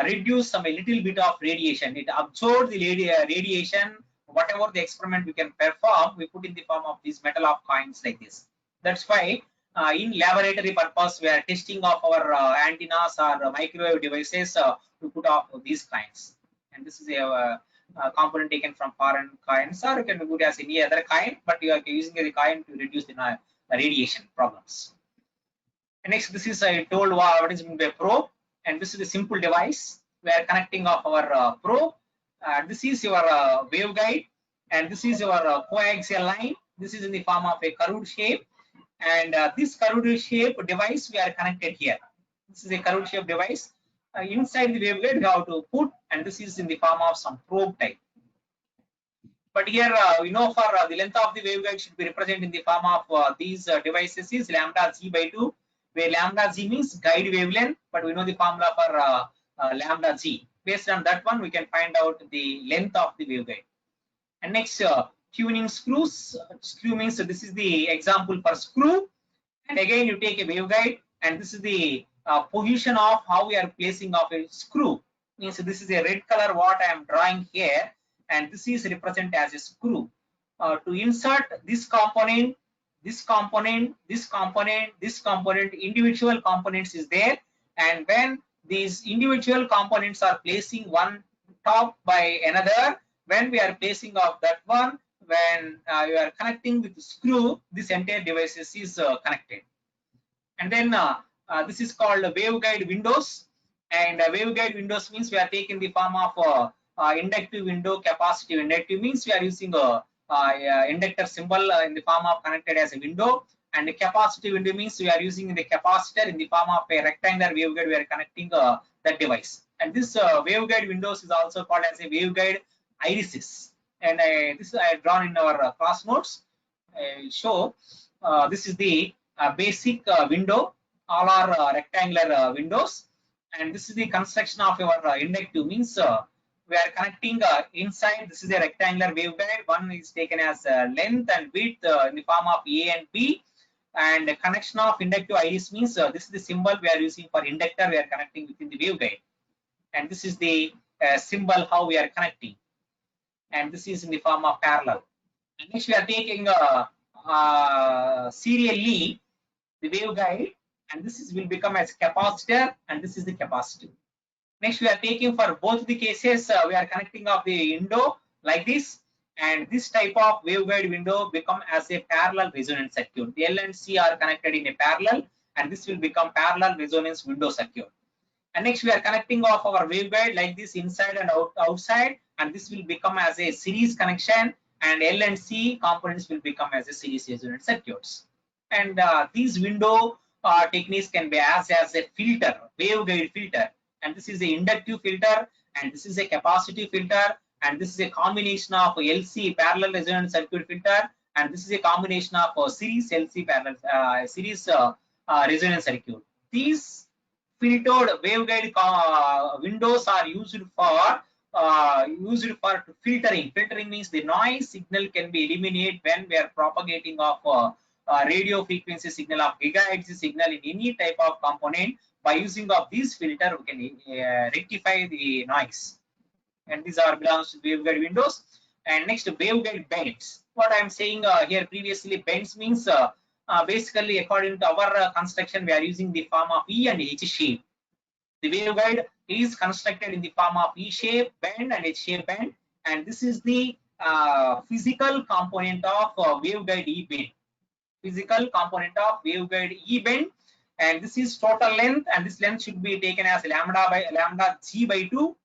reduce some a little bit of radiation. It absorbs the radiation. Whatever the experiment we can perform, we put in the form of these metal of coins like this. That's why in laboratory purpose, we are testing of our antennas or microwave devices to put off these kinds. And this is a component taken from foreign coins, or you can put as any other kind, but you are using the coin to reduce the radiation problems. And next, this is I told what is meant by probe, and this is a simple device. We are connecting of our probe. This is your waveguide, and this is your coaxial line. This is in the form of a curved shape, and this curved shape device we are connected here. This is a curved shape device. Inside the waveguide we have to put, and this is in the form of some probe type. But here we know for the length of the waveguide should be represented in the form of these devices is lambda z by 2, where lambda z means guide wavelength, but we know the formula for lambda z. Based on that one, we can find out the length of the waveguide. And next, tuning screws. Screw means this is the example for screw, and again you take a waveguide, and this is the position of how we are placing of a screw. Means this is a red color what I am drawing here, and this is represented as a screw. To insert this component, this component, this component, this component, individual components is there, and when these individual components are placing one top by another, when we are placing of that one, when you are connecting with the screw, this entire device is connected. And then this is called waveguide windows, and waveguide windows means we are taking the form of inductive window, capacitive. Inductive means we are using a inductor symbol in the form of connected as a window, and the capacitive window means we are using the capacitor in the form of a rectangular waveguide. We are connecting that device, and this waveguide windows is also called as a waveguide irises. And this I have drawn in our class notes. Show this is the basic window. All are rectangular windows, and this is the construction of our inductive means we are connecting inside. This is a rectangular waveguide. One is taken as length and width in the form of A and B, and the connection of inductive iris means this is the symbol we are using for inductor. We are connecting within the waveguide, and this is the symbol how we are connecting, and this is in the form of parallel. And next we are taking serially the waveguide, and this is will become as capacitor, and this is the capacitive. Next we are taking for both the cases we are connecting of the window like this, and this type of waveguide window become as a parallel resonant circuit. The L and C are connected in a parallel, and this will become parallel resonance window circuit. And next we are connecting off our waveguide like this inside and outside, and this will become as a series connection, and L and C components will become as a series resonant circuits. And these window techniques can be as a filter, waveguide filter, and this is a inductive filter, and this is a capacitive filter, and this is a combination of LC parallel resonant circuit filter, and this is a combination of series LC parallel series resonance circuit. These filtered waveguide windows are used for filtering. Filtering means the noise signal can be eliminated when we are propagating of radio frequency signal of gigahertz signal in any type of component. By using of this filter, we can rectify the noise. And these are belongs to waveguide windows. And next, waveguide bends. What I am saying here previously, bends means basically according to our construction, we are using the form of E and H shape. The waveguide is constructed in the form of E shape bend and H shape bend, and this is the physical component of waveguide E bend. Physical component of waveguide E bend, and this is total length, and this length should be taken as lambda G by 2,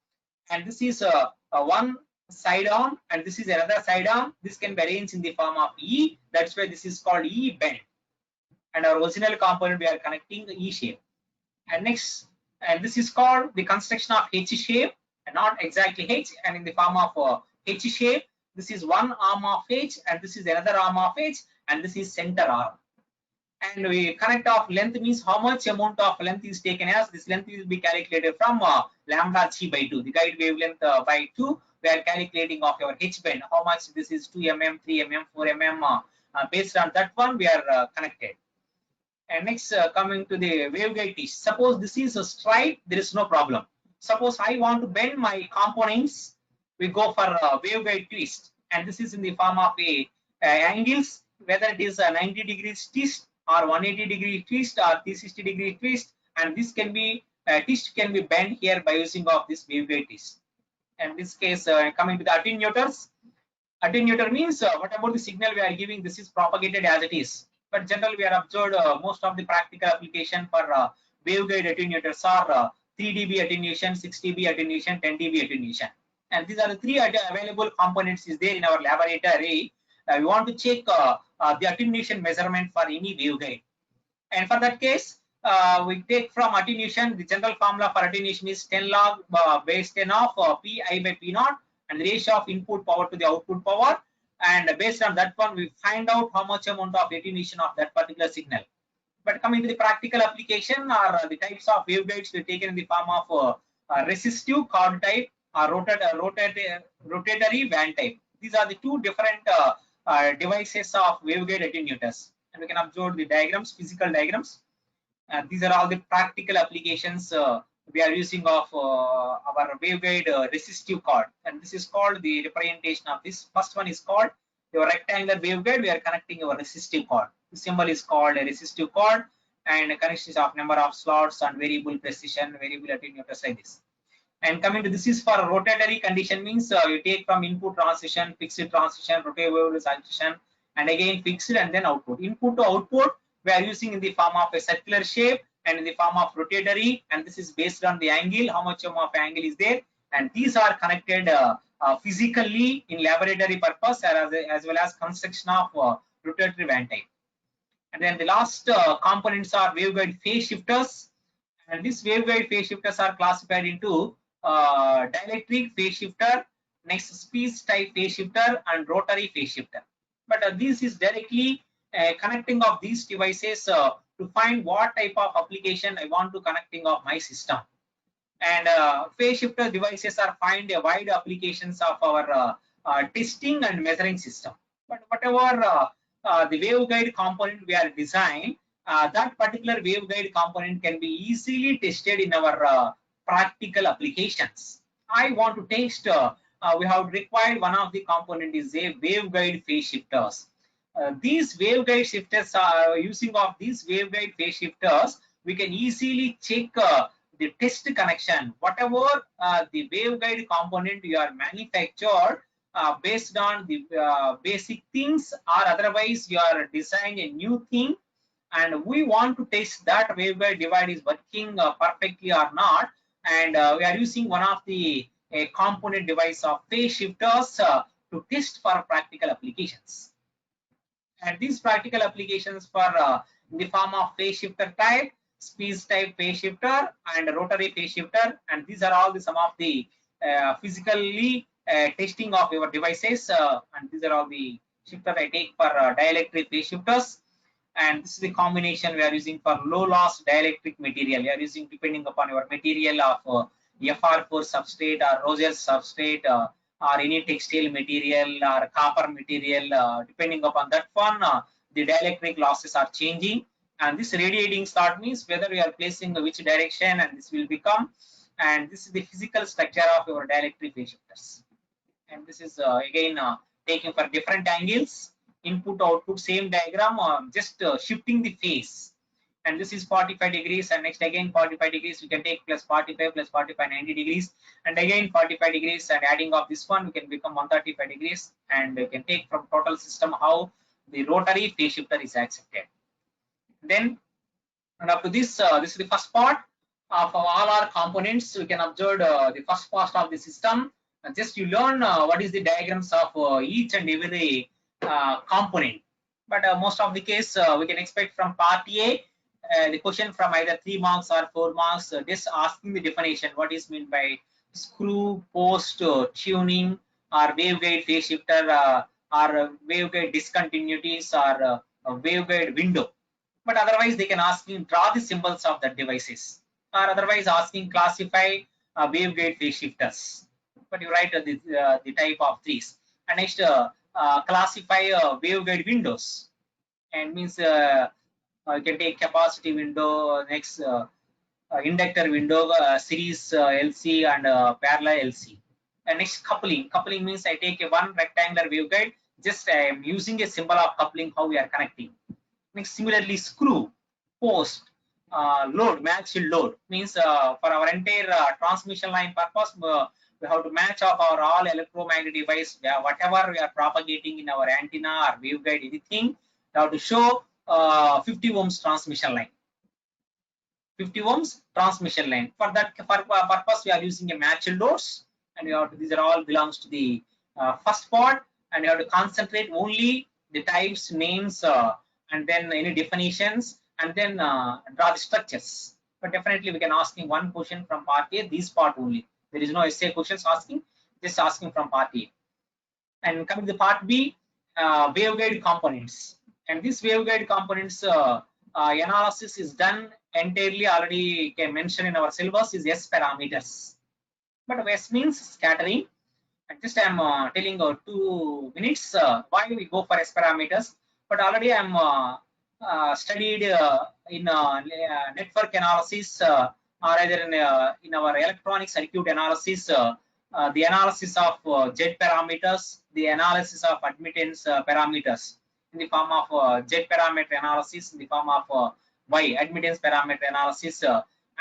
and this is one side arm, and this is another side arm. This can be arranged in the form of E. That's why this is called E bend. And our original component we are connecting the E shape. And next, and this is called the construction of H shape, and not exactly H, and in the form of H shape. This is one arm of H, and this is another arm of H, and this is center arm. And we connect off length means how much amount of length is taken as. This length will be calculated from lambda G by 2, the guide wavelength by 2. We are calculating of your H bend, how much this is 2 mm, 3 mm, 4 mm. Based on that one, we are connected. And next, coming to the waveguide twist. Suppose this is a straight, there is no problem. Suppose I want to bend my components, we go for a waveguide twist, and this is in the form of a angles, whether it is a 90 degrees twist or 180 degree twist or 360 degree twist, and this can be twist can be bent here by using of this waveguide twist. And this case, coming to the attenuators. Attenuator means what about the signal we are giving? This is propagated as it is. But generally, we are observed most of the practical application for waveguide attenuators are 3 dB attenuation, 6 dB attenuation, 10 dB attenuation. And these are the three available components is there in our laboratory. We want to check the attenuation measurement for any waveguide. And for that case, we take from attenuation, the general formula for attenuation is 10 log base 10 of Pi by P naught, and the ratio of input power to the output power. And based on that one, we find out how much amount of attenuation of that particular signal. But coming to the practical application, or the types of waveguides we taken in the form of resistive cord type or rotatory band type. These are the two different devices of waveguide attenuators. And we can observe the diagrams, physical diagrams. These are all the practical applications we are using of our waveguide resistive cord, and this is called the representation of this. First one is called your rectangular waveguide. We are connecting our resistive cord. The symbol is called a resistive cord, and connections of number of slots and variable precision, variable attenuators like this. And coming to this is for a rotatory condition means you take from input transition, fixed transition, rotative transition, and again fixed and then output. Input to output we are using in the form of a circular shape and in the form of rotatory, and this is based on the angle, how much of angle is there, and these are connected physically in laboratory purpose as well as construction of rotatory band type. And then the last components are waveguide phase shifters, and these waveguide phase shifters are classified into dielectric phase shifter, next speed type phase shifter, and rotary phase shifter. But this is directly connecting of these devices to find what type of application I want to connecting of my system. And phase shifter devices are find a wide applications of our testing and measuring system. But whatever the waveguide component we are designing, that particular waveguide component can be easily tested in our practical applications. I want to test, we have required one of the component is a waveguide phase shifters. These waveguide shifters are using of these waveguide phase shifters, we can easily check the test connection. Whatever the waveguide component you are manufactured based on the basic things, or otherwise you are designing a new thing, and we want to test that waveguide divide is working perfectly or not, and we are using one of the component device of phase shifters to test for practical applications. And these practical applications for in the form of phase shifter type, speed type phase shifter, and rotary phase shifter, and these are all the some of the physically testing of your devices, and these are all the shifter I take for dielectric phase shifters. And this is the combination we are using for low loss dielectric material. We are using depending upon your material of FR4 substrate or Rogers substrate, or any textile material or copper material, depending upon that one, the dielectric losses are changing. And this radiating slot means whether we are placing which direction, and this will become. And this is the physical structure of your dielectric phase shifters. And this is again taking for different angles, input output same diagram, just shifting the phase. And this is 45 degrees, and next again 45 degrees we can take plus 45 plus 45 90 degrees, and again 45 degrees, and adding of this one we can become 135 degrees, and we can take from total system how the rotary phase shifter is accepted. Then, and up to this, this is the first part of all our components. We can observe the first part of the system. And just you learn what is the diagrams of each and every component. But most of the case, we can expect from part A, the question from either 3 marks or 4 marks, just asking the definition, what is meant by screw, post, tuning, or waveguide phase shifter, or waveguide discontinuities, or waveguide window. But otherwise, they can ask you draw the symbols of the devices, or otherwise asking classify waveguide phase shifters. But you write the type of these, and next classify waveguide windows, and means you can take capacity window, next inductor window, series LC, and parallel LC. And next coupling. Coupling means I take a one rectangular waveguide, just I am using a symbol of coupling how we are connecting. Next, similarly, screw, post, load, match load means for our entire transmission line purpose, we have to match up our all electromagnetic device, whatever we are propagating in our antenna or waveguide, anything, we have to show 50 ohms transmission line. 50 ohms transmission line. For that purpose, we are using a match loads, and we have to, these are all belongs to the first part, and you have to concentrate only the types, names, and then any definitions, and then draw the structures. But definitely we can asking one question from part A, this part only. There is no essay questions asking, just asking from part A. And coming to the part B, waveguide components. And these waveguide components analysis is done entirely, already mentioned in our syllabus, is S parameters. But S means scattering. And just I am telling 2 minutes why we go for S parameters. But already I am studied in network analysis, or either in our electronic circuit analysis, the analysis of Z parameters, the analysis of admittance parameters in the form of Z parameter analysis, in the form of Y admittance parameter analysis,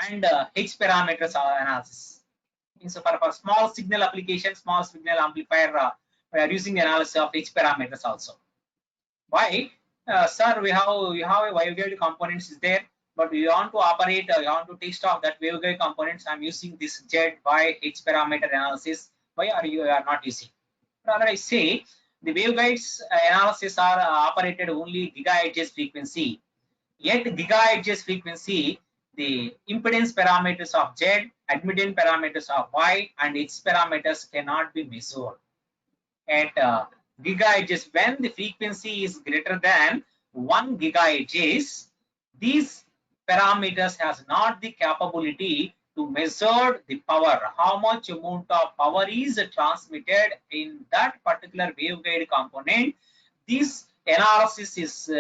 and H parameters analysis. So for small signal application, small signal amplifier, we are using the analysis of H parameters also. Why? Sir, we have a waveguide components is there, but we want to operate, we want to test off that waveguide components. I'm using this Z, Y, H parameter analysis. Why are you not using? Rather, I say the waveguides analysis are operated only gigahertz frequency. Yet gigahertz frequency, the impedance parameters of Z, admittance parameters of Y, and H parameters cannot be measured. At gigahertz, when the frequency is greater than 1 gigahertz, these parameters has not the capability to measure the power, how much amount of power is transmitted in that particular waveguide component. This analysis is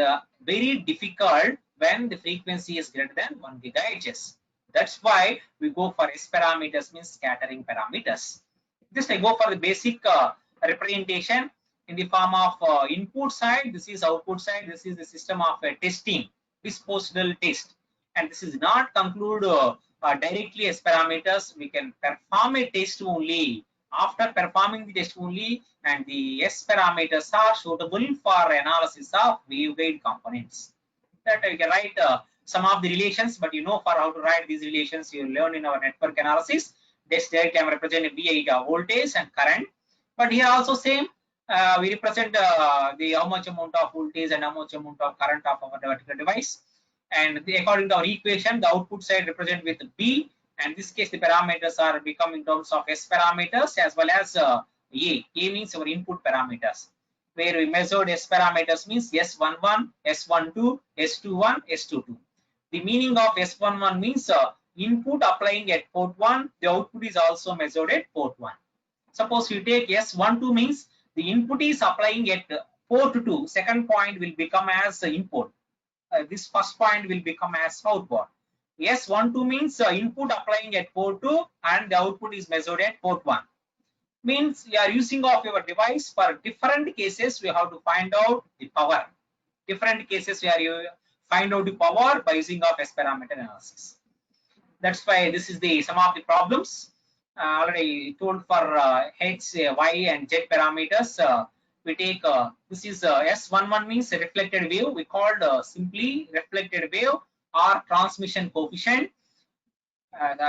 very difficult when the frequency is greater than 1 gigahertz. That's why we go for S parameters, means scattering parameters. Just I go for the basic representation in the form of input side. This is output side. This is the system of testing, disposable test, and this is not conclude directly as parameters. We can perform a test only. After performing the test only, and the S parameters are suitable for analysis of waveguide components. that you can write some of the relations, but you know for how to write these relations you learn in our network analysis. This there can represent VI voltage and current, but here also same. We represent the how much amount of voltage and how much amount of current of our particular device, and according to our equation, the output side represent with B, and in this case the parameters are become in terms of S parameters as well as A. A means our input parameters, where we measured S parameters means S11, S12, S21, S22. The meaning of S11 means input applying at port 1, the output is also measured at port 1. Suppose you take S12 means the input is applying at port 2, second point will become as input. This first point will become as output. S12 means input applying at port 2 and the output is measured at port 1. Means you are using of your device for different cases, we have to find out the power. Different cases where you find out the power by using of S parameter analysis. That's why this is the some of the problems. Already told for H, Y and Z parameters. We take this is S11 means reflected wave. We called simply reflected wave or transmission coefficient.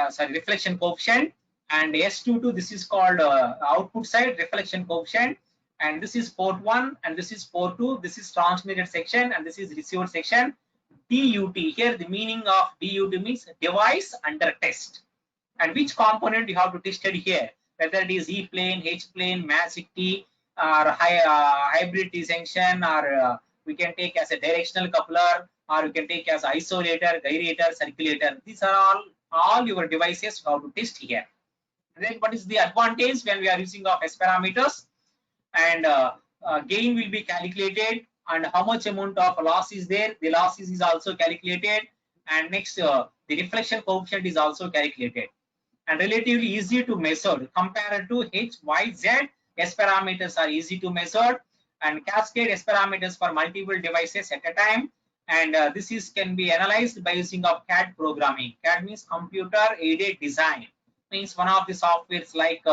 Sorry, reflection coefficient. And S22 this is called output side reflection coefficient. And this is port 1 and this is port 2. This is transmitted section and this is received section. DUT here the meaning of DUT means device under test. And which component you have to test it here, whether it is E plane, H plane, magic T, or hybrid T junction, or we can take as a directional coupler, or you can take as isolator, gyrator, circulator. These are all your devices you have to test here. And then what is the advantage when we are using of S parameters? And gain will be calculated, and how much amount of loss is there, the losses is also calculated, and next the reflection coefficient is also calculated, and relatively easy to measure compared to H, Y, Z. S parameters are easy to measure, and cascade S parameters for multiple devices at a time, and this is can be analyzed by using of CAD programming. CAD means computer aided design, means one of the softwares like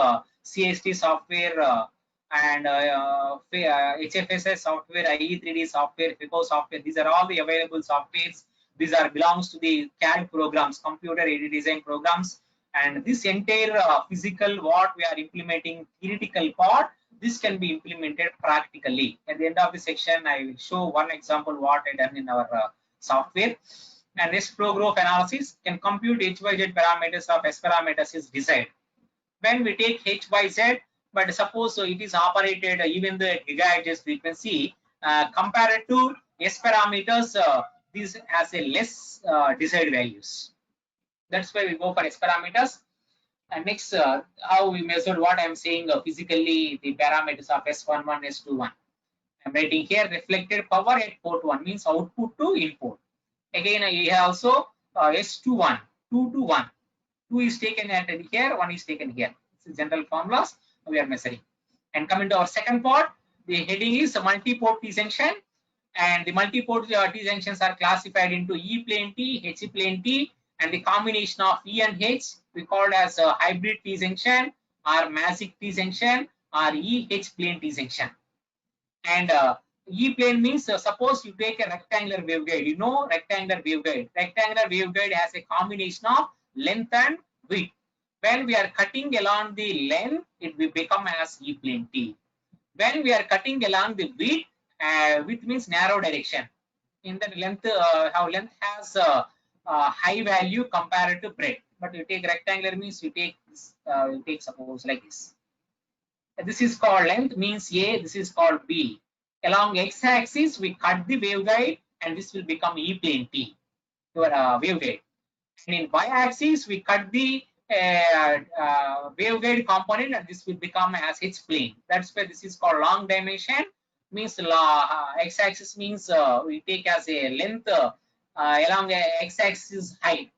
CST software and HFSS software, IE3D software, FICO software. These are all the available softwares. These are belongs to the CAD programs, computer aided design programs. And this entire physical what we are implementing theoretical part, this can be implemented practically. At the end of the section, I will show one example what I done in our software. And this flow graph analysis can compute HYZ parameters of S parameters is desired. When we take HYZ, but suppose it is operated even the gigahertz frequency, compared to S parameters, this has a less desired values. That's why we go for S parameters. And next, how we measured what I'm saying physically, the parameters of S11, S21. I'm writing here reflected power at port 1 means output to input. Again, I have also S21, 2 to 1. 2 is taken at here, 1 is taken here. This is general formulas we are measuring. And coming to our second part, the heading is multi-port T junction. And the multi-port T junctions are classified into E plane T, H plane T, and the combination of E and H we called as a hybrid T junction or magic T junction or EH plane T junction. And E plane means suppose you take a rectangular waveguide. You know rectangular waveguide. Rectangular waveguide has a combination of length and width. When we are cutting along the length, it will become as E plane T. When we are cutting along the width, width means narrow direction. In that length, how length has a high value compared to breadth. But you take rectangular means you take this, you take suppose like this. This is called length means A. This is called B. Along x-axis, we cut the waveguide, and this will become E plane T, your waveguide. And in y-axis, we cut the waveguide component, and this will become as H plane. That's why this is called long dimension. Means x-axis means we take as a length along x-axis height.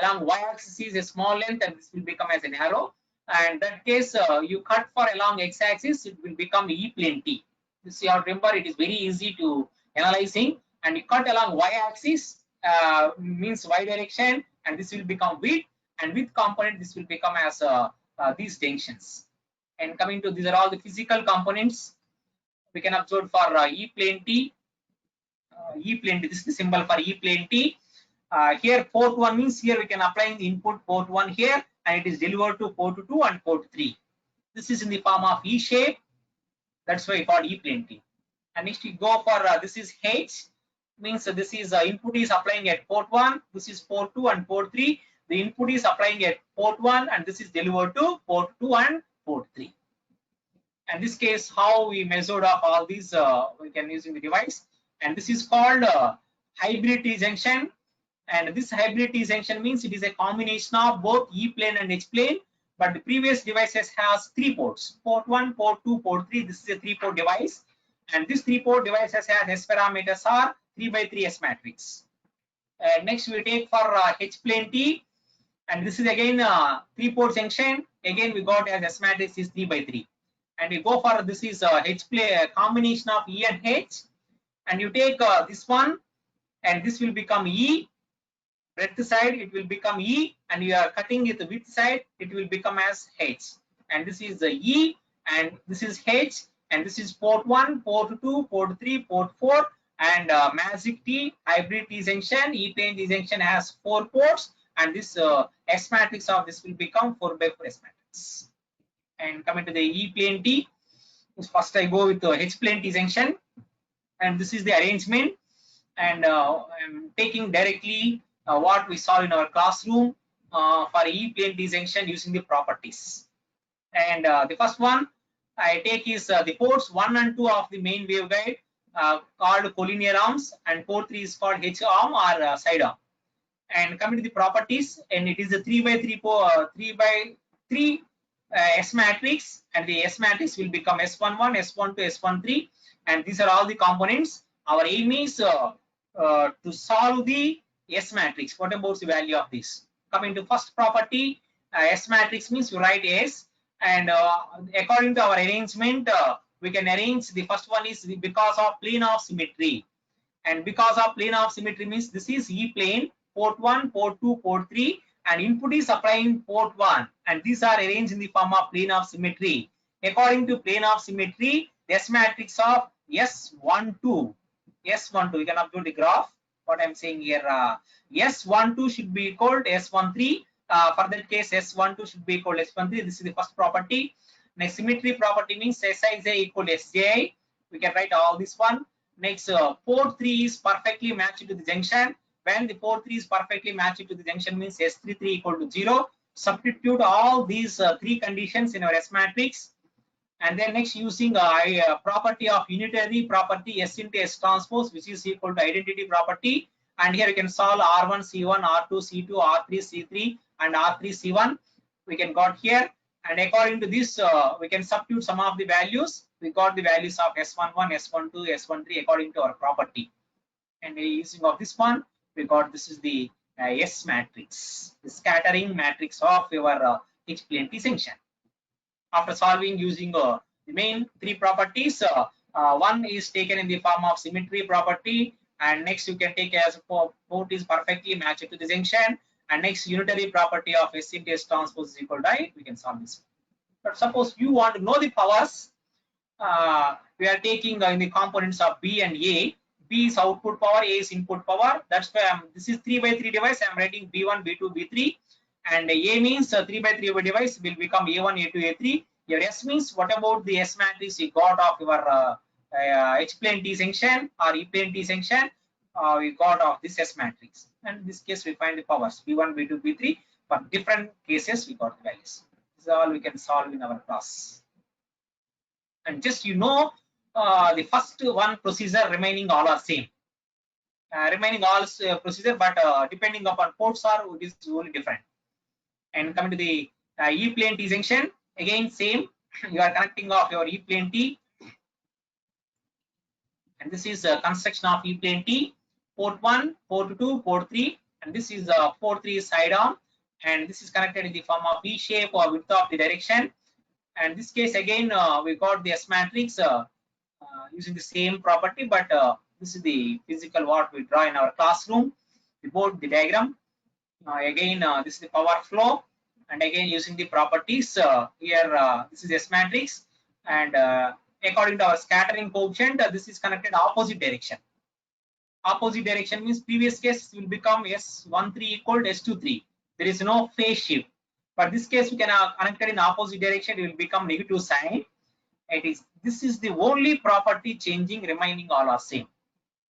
Along y-axis is a small length, and this will become as a narrow. And that case, you cut for along x-axis, it will become E plane T. This you have to remember, it is very easy to analyzing. And you cut along y-axis means y direction, and this will become width. And width component, this will become as these junctions. And coming to these are all the physical components we can observe for E plane T. E plane T. This is the symbol for E plane T. Here port 1 means here we can apply the input port 1 here, and it is delivered to port 2 and port 3. This is in the form of E shape. That's why we call E plane T. And next we go for this is H, means this is input is applying at port 1, this is port 2 and port 3. The input is applying at port 1 and this is delivered to port 2 and port 3. And this case, how we measured up all these, we can using the device. And this is called hybrid T junction. And this hybrid T junction means it is a combination of both E plane and H plane. But the previous devices has 3 ports: port 1, port 2, port 3. This is a 3-port device. And this 3-port devices has S parameters are 3 by 3 S matrix. Next we take for H plane T, and this is again 3-port junction. Again we got as S matrix is 3 by 3. And we go for this is H plane combination of E and H, and you take this one, and this will become E. Breadth side it will become E, and you are cutting it the width side, it will become as H. And this is the E, and this is H, and this is port 1, port 2, port 3, port 4, and magic T hybrid T junction. E plane T junction has 4 ports, and this S matrix of this will become 4 by 4 S matrix. And coming to the E plane T, first I go with the H plane T junction, and this is the arrangement. And I'm taking directly what we saw in our classroom for E plane T junction using the properties. And the first one I take is the ports 1 and 2 of the main waveguide called collinear arms, and port 3 is called H arm or side arm. And coming to the properties, and it is a 3 by 3 S matrix, and the S matrix will become S11, S12, S13, and these are all the components. Our aim is to solve the S matrix. What about the value of this? Coming to first property, S matrix means you write S, and according to our arrangement, we can arrange the first one is because of plane of symmetry. And because of plane of symmetry means this is E plane, port 1, port 2, port 3, and input is applying port 1, and these are arranged in the form of plane of symmetry. According to plane of symmetry, the S matrix of S12, we can upload the graph. What I'm saying here, S12 should be equal to S13. For that case, S12 should be equal to S13. This is the first property. Next, symmetry property means Sij equal to Sji. We can write all this one. Next, port 3 is perfectly matched to the junction. When the port 3 is perfectly matched to the junction means S33 equal to 0. Substitute all these 3 conditions in our S matrix. And then next, using a property of unitary property S into S transpose, which is equal to identity property. And here you can solve R1 C1, R2 C2, R3 C3, and R3 C1. We can got here, and according to this, we can substitute some of the values. We got the values of S11, S12, S13 according to our property. And using of this one, we got this is the S matrix, the scattering matrix of your H plane T junction. After solving using the main 3 properties, one is taken in the form of symmetry property, and next you can take as port is perfectly matched to the junction, and next unitary property of S into S transpose is equal to I. We can solve this. But suppose you want to know the powers, we are taking in the components of B and A. B is output power, A is input power. That's why this is 3 by 3 device. I'm writing B1, B2, B3. And A means 3 by 3 device will become A1, A2, A3. Your S means what about the S matrix you got of your H plane T junction or E plane T junction? We got of this S matrix. And in this case, we find the powers B1, B2, B3. For different cases, we got the values. This is all we can solve in our class. And just the first one procedure remaining all are same. Remaining all procedure, but depending upon ports are it is only different. And coming to the E plane T junction, again same. You are connecting off your E plane T, and this is a construction of E plane T. Port 1, port 2, port 3, and this is port 3 side arm, and this is connected in the form of V shape or width of the direction. And this case again we got the S matrix using the same property, but this is the physical what we draw in our classroom. We board the diagram. Again this is the power flow, and again using the properties here this is S matrix, and according to our scattering coefficient this is connected opposite direction. Opposite direction means previous case will become S13 equal to S23. There is no phase shift. But this case we can connect it in opposite direction, it will become negative sign. This is the only property changing, remaining all are same.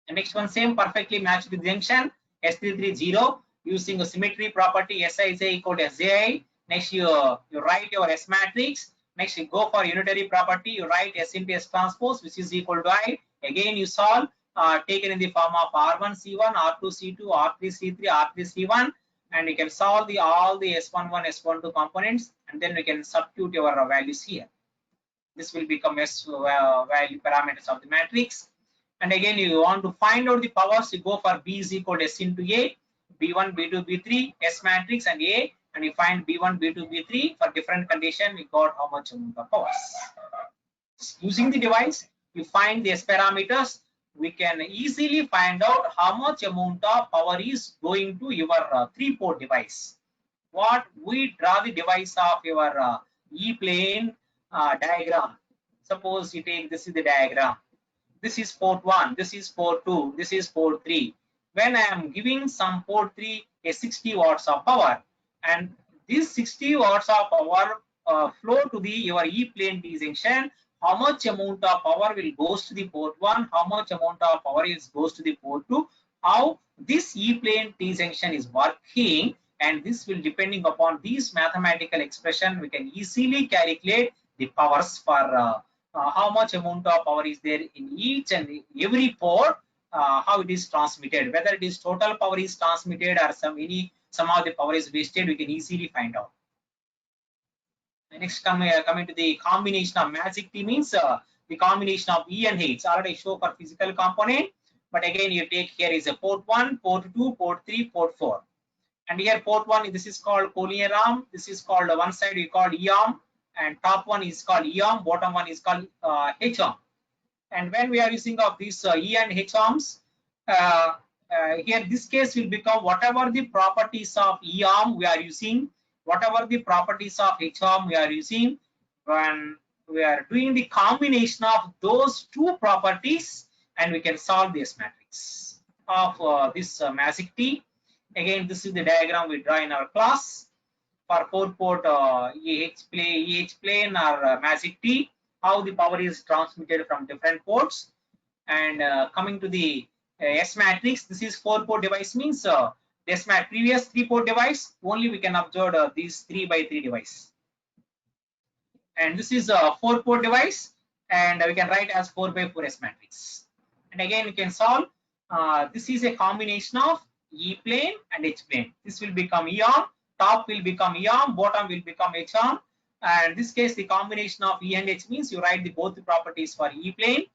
The next one same, perfectly matched with junction S330 using a symmetry property Sij equal to Sji. Next you write your S matrix. Next you go for unitary property, you write S into S transpose which is equal to I. Again you solve taken in the form of R1 C1, R2 C2, R3 C3, R3 C1, and you can solve all the S11, S12 components, and then we can substitute your values here. This will become S value parameters of the matrix. And again, you want to find out the powers, you go for B is equal to S into A, B1, B2, B3, S matrix and A, and you find B1, B2, B3 for different condition, we got how much amount of powers. Using the device, you find the S parameters, we can easily find out how much amount of power is going to your 3-port device. What we draw the device of your E-plane diagram. Suppose you take, this is the diagram. This is port 1, this is port 2, this is port 3. When I am giving some port 3 a 60 watts of power, and this 60 watts of power flow to the your E-plane T junction, how much amount of power will goes to the port 1, how much amount of power goes to the port 2, how this E-plane T junction is working, and this will depending upon these mathematical expression, we can easily calculate the powers for how much amount of power is there in each and every port, how it is transmitted, whether it is total power is transmitted or some of the power is wasted, we can easily find out. Next coming to the combination of magic T means the combination of E and H. Already show for physical component, but again you take here is a port 1, port 2, port 3, port 4. And here port 1, this is called collinear arm, this is called one side we call E arm, and top one is called E arm, bottom one is called H arm. And when we are using of these E and H arms, here this case will become whatever the properties of E arm we are using, whatever the properties of H arm we are using, when we are doing the combination of those two properties, and we can solve this matrix of this magic T. Again, this is the diagram we draw in our class for 4-port EH plane or magic T, how the power is transmitted from different ports. And coming to the S matrix, this is 4-port device means this previous 3-port device only we can observe these 3x3 device. And this is a 4-port device, and we can write as 4x4 S matrix. And again, we can solve. This is a combination of E plane and H plane. This will become E arm, top will become E arm, bottom will become H arm. And in this case, the combination of E and H means you write both the properties for E plane,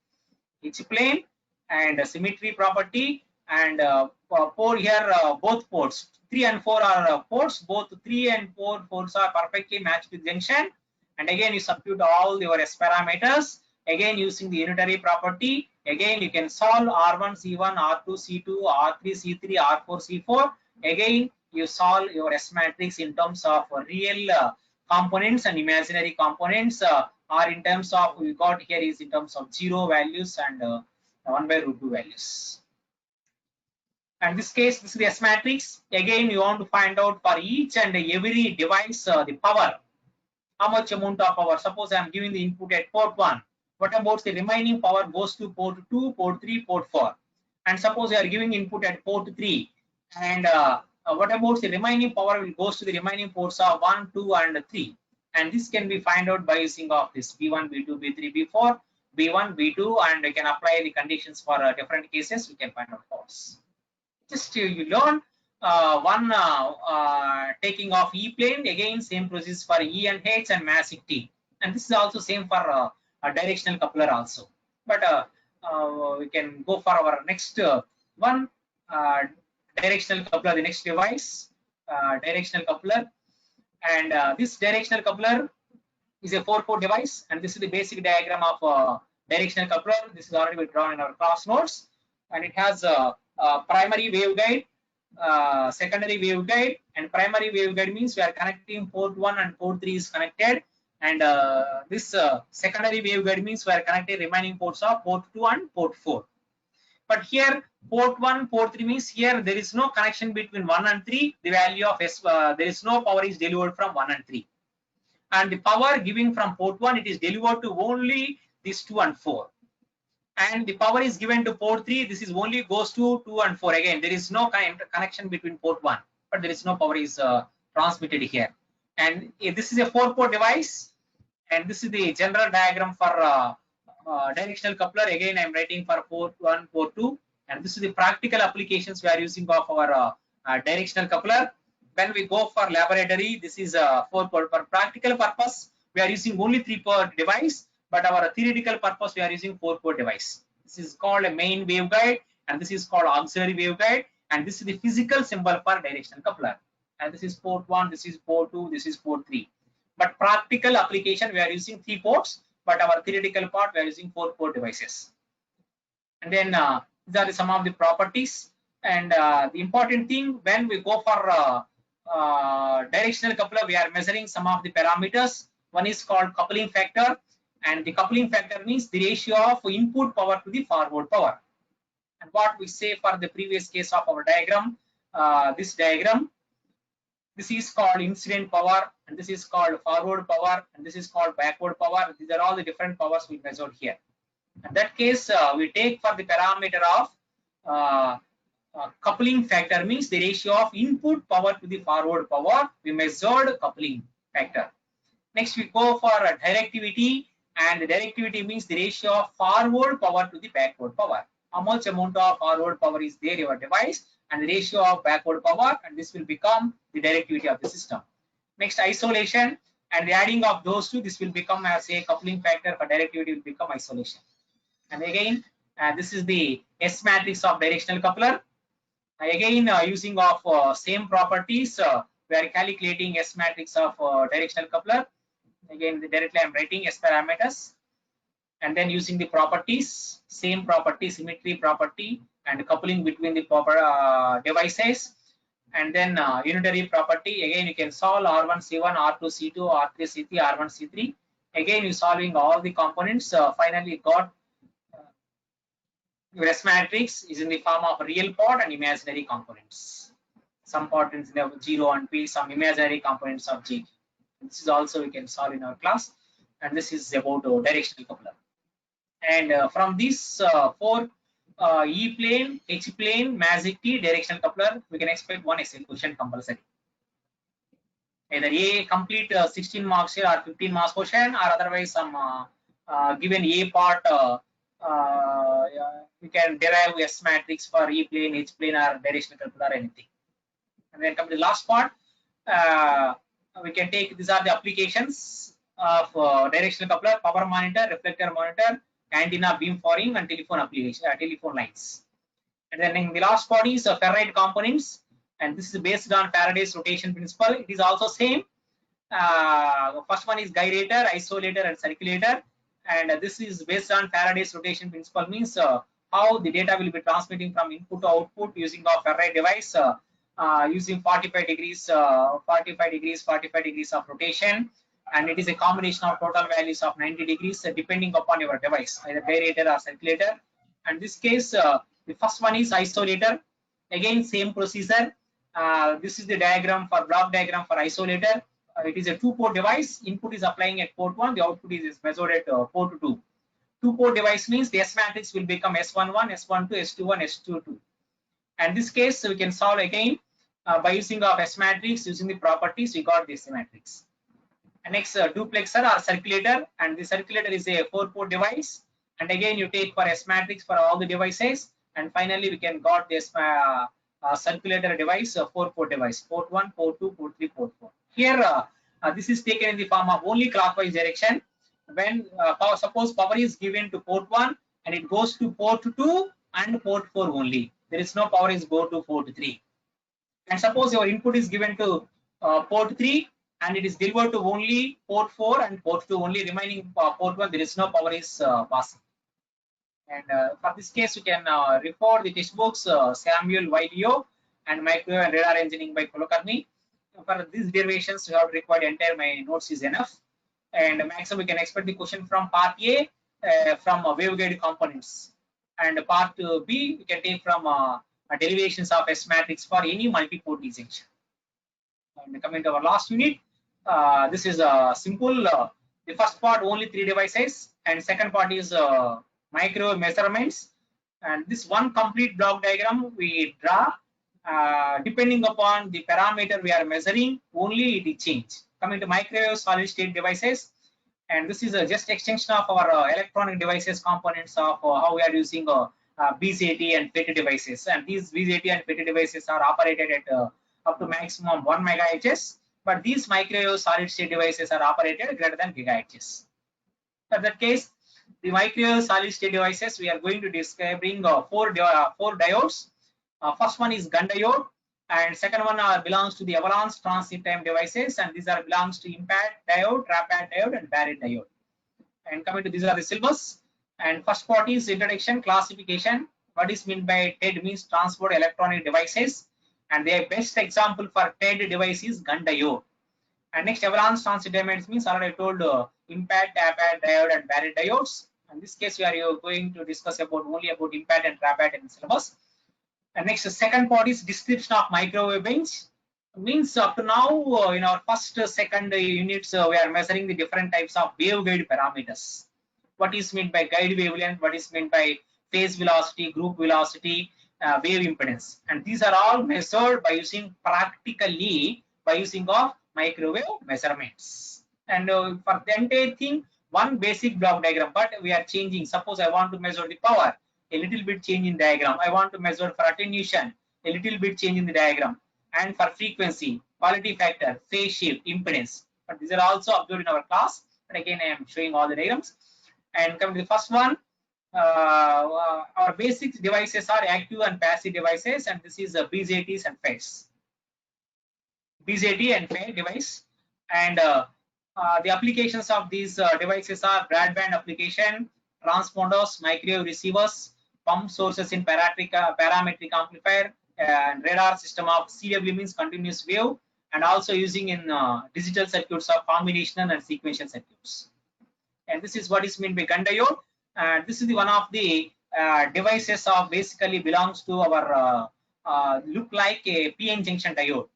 H plane, and symmetry property. And port here, both ports 3 and 4 are ports. Both 3 and 4 ports are perfectly matched with junction. And again, you substitute all your S parameters. Again, using the unitary property, again you can solve R1 C1, R2 C2, R3 C3, R4 C4. Again, you solve your S matrix in terms of real components and imaginary components, or in terms of we got here is in terms of 0 values and 1/√2 values. And this case, this is the S matrix. Again, you want to find out for each and every device the power. How much amount of power? Suppose I am giving the input at port 1. What about the remaining power goes to port 2, port 3, port 4? And suppose you are giving input at port 3. And what about the remaining power will goes to the remaining ports of 1, 2, and 3? And this can be found out by using of this B1, B2, B3, B4, B1, B2, and you can apply the conditions for different cases. We can find out powers. Just you learn one taking of E plane, again same process for E and H and magic T, and this is also same for a directional coupler also. But we can go for our next one, directional coupler, the next device, directional coupler. And this directional coupler is a 4-port device, and this is the basic diagram of directional coupler. This is already drawn in our class notes, and it has a primary waveguide, secondary waveguide, and primary waveguide means we are connecting port 1 and port 3 is connected, and this secondary waveguide means we are connecting remaining ports of port 2 and port 4. But here port 1, port 3 means here there is no connection between 1 and 3. The value of S, there is no power is delivered from 1 and 3. And the power giving from port 1, it is delivered to only these 2 and 4. And the power is given to port 3, this is only goes to 2 and 4. Again, there is no connection between port 1, but there is no power is transmitted here. And this is a 4-port device, and this is the general diagram for directional coupler. Again, I am writing for port 1, port 2, and this is the practical applications we are using of our directional coupler. When we go for laboratory, this is a 4-port. For practical purpose, we are using only 3-port device, but our theoretical purpose we are using 4-port device. This is called a main waveguide, and this is called auxiliary waveguide, and this is the physical symbol for directional coupler. And this is port 1, this is port 2, this is port 3. But practical application we are using 3 ports, but our theoretical part we are using 4-port devices. And then these are some of the properties. And the important thing, when we go for directional coupler, we are measuring some of the parameters. One is called coupling factor, and the coupling factor means the ratio of input power to the forward power. And what we say for the previous case of our diagram, this diagram, this is called incident power, and this is called forward power, and this is called backward power. These are all the different powers we measured here. In that case, we take for the parameter of coupling factor, means the ratio of input power to the forward power. We measured coupling factor. Next, we go for directivity, and the directivity means the ratio of forward power to the backward power. How much amount of forward power is there in your device, and the ratio of backward power, and this will become the directivity of the system. Next, isolation, and the adding of those two, this will become as a coupling factor. For directivity will become isolation. And again, this is the S matrix of directional coupler. Again, using of same properties, we are calculating S matrix of directional coupler. Again, directly I am writing S parameters, and then using the properties, same property, symmetry property, and coupling between the proper devices, and then unitary property. Again, you can solve R1 C1, R2 C2, R3 C3, R1 C3. Again, you solving all the components. Finally, got your S matrix is in the form of real part and imaginary components. Some part is 0 and P, some imaginary components of G. This is also we can solve in our class, and this is about directional coupler. And from these 4 E plane, H plane, magic T, directional coupler, we can expect one essay question compulsory. Either A complete 16 marks here or 15 marks question, or otherwise some given A part we can derive S matrix for E plane, H plane, or directional coupler or anything. And then come to the last part, we can take, these are the applications of directional coupler: power monitor, reflector monitor, antenna, beam forming, and telephone application, telephone lines. And then in the last part is ferrite components, and this is based on Faraday's rotation principle. It is also same. First one is gyrator, isolator, and circulator, and this is based on Faraday's rotation principle, means how the data will be transmitting from input to output using a ferrite device, using 45 degrees of rotation, and it is a combination of total values of 90 degrees depending upon your device, either gyrator or circulator. And this case, the first one is isolator. Again, same procedure. This is the diagram for block diagram for isolator. It is a 2-port device. Input is applying at port 1. The output is measured at port 2. 2-port device means the S matrix will become S11, S12, S21, S22. And this case we can solve again by using of S matrix, using the properties we got this matrix. And next, duplexer or circulator, and the circulator is a 4-port device. And again, you take for S matrix for all the devices, and finally we can got this circulator device, 4-port device, port 1, port 2, port 3, port 4. Here, this is taken in the form of only clockwise direction. When suppose power is given to port 1 and it goes to port 2 and port 4 only. There is no power is go to port 3. And suppose your input is given to port 3 and it is delivered to only port 4 and port 2 only, remaining port 1 there is no power is passing. And for this case, you can refer the textbooks Samuel Wileo and Microwave and Radar Engineering by Kulkarni. For these derivations, you have required entire my notes is enough. And maximum we can expect the question from part A from waveguide components. and part B we can take from derivations of S matrix for any multi-port disjunction. And coming to our last unit, this is simple. The first part only 3 devices, and second part is microwave measurements. And this one complete block diagram we draw depending upon the parameter we are measuring, only it is changed. Coming to microwave solid state devices, and this is just extension of our electronic devices components of how we are using BZT and FET devices. And these BZT and FET devices are operated at up to maximum 1 megahertz, but these microwave solid state devices are operated greater than gigahertz. In that case, the microwave solid state devices, we are going to describing four diodes. First one is Gunn diode, and second one belongs to the avalanche transit time devices, and these are belongs to impact diode, trap-pad diode, and Barrett diode. And coming to these are the syllabus. And first part is introduction, classification. What is meant by TED means transport electronic devices, and their best example for TED device is Gunn diode. And next, avalanche transit diode means already I told impact, trap-pad diode, and Barrett diodes. In this case, we are going to discuss about only about impact and trap-pad in the syllabus. And next, the second part is description of microwave bench. Means up to now in our first, second units, we are measuring the different types of waveguide parameters. What is meant by guide wavelength? What is meant by phase velocity, group velocity, wave impedance? And these are all measured by using practically by using of microwave measurements. And for the entire thing, one basic block diagram, but we are changing. Suppose I want to measure the power, a little bit change in diagram. I want to measure for attenuation, a little bit change in the diagram, and for frequency, quality factor, phase shift, impedance. But these are also observed in our class. But again, I am showing all the diagrams. And coming to the first one, our basic devices are active and passive devices, and this is BZTs and FETs. BZT and FET device, and the applications of these devices are broadband application, transponders, microwave receivers, pump sources in parametric amplifier, and radar system of CW means continuous wave, and also using in digital circuits of combinational and sequential circuits. And this is what is meant by Gunn diode. And this is the one of the devices of basically belongs to our look like a PN junction diode.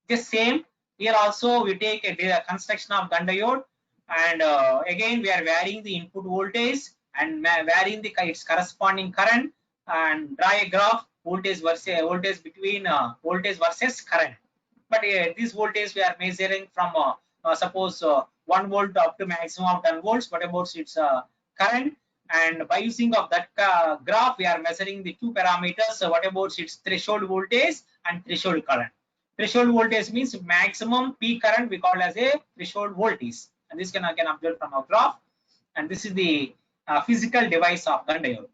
The same here also we take a construction of Gunn diode, and again we are varying the input voltage and varying the its corresponding current, and draw a graph voltage versus between voltage versus current. But this voltage we are measuring from suppose 1 volt up to maximum of 10 volts. What about its current? And by using of that graph, we are measuring the two parameters. So what about its threshold voltage and threshold current? Threshold voltage means maximum peak current we call as a threshold voltage, and this can observe from our graph. And this is the physical device of Gunn diode,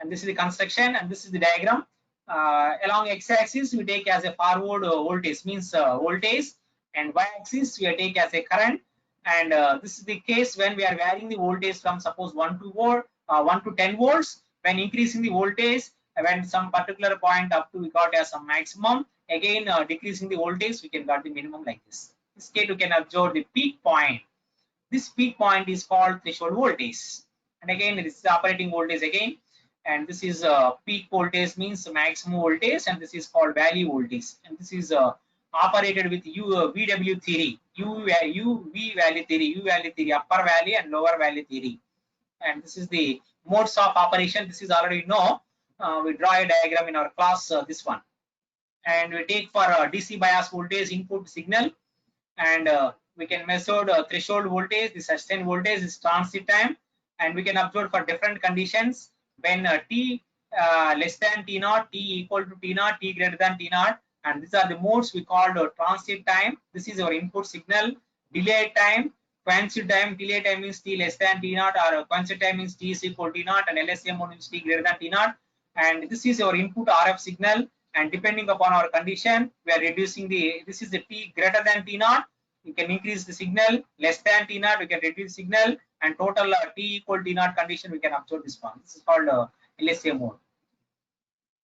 and this is the construction, and this is the diagram. Along x-axis we take as a forward voltage means voltage, and y-axis we take as a current. And this is the case when we are varying the voltage from suppose 1 to 10 volts. When increasing the voltage, when some particular point up to we got as some maximum, again decreasing the voltage we can got the minimum like this. In this case we can observe the peak point. This peak point is called threshold voltage, and again this is operating voltage again, and this is peak voltage means maximum voltage, and this is called value voltage, and this is operated with VW theory, U value theory, upper value and lower value theory. And this is the modes of operation. This is already know. We draw a diagram in our class, this one. And we take for DC bias voltage input signal, and we can measure the threshold voltage, the sustained voltage is transit time, and we can observe for different conditions when T less than T0, T equal to T0, T greater than T0. And these are the modes we called transit time. This is our input signal. Delay time, coincident time. Delay time means T less than T0, or coincident time means T is equal to T0, and LSM mode means T greater than T0. And this is our input RF signal. And depending upon our condition, we are reducing the. This is the T greater than T0. We can increase the signal. Less than T0, we can reduce signal. And total T equal to T0 condition, we can observe this one. This is called LSA mode.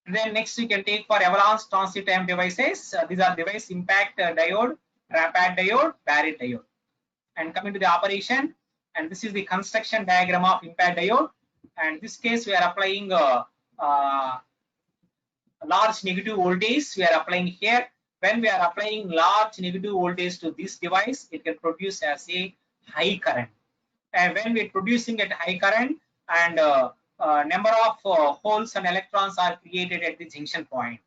And then next we can take for avalanche transit time devices. These are device impact diode, trap-pad diode, Barrett diode. And coming to the operation, and this is the construction diagram of impact diode. and this case we are applying large negative voltage we are applying here. When we are applying large negative voltage to this device, it can produce as a high current. And when we're producing at high current, and number of holes and electrons are created at the junction point.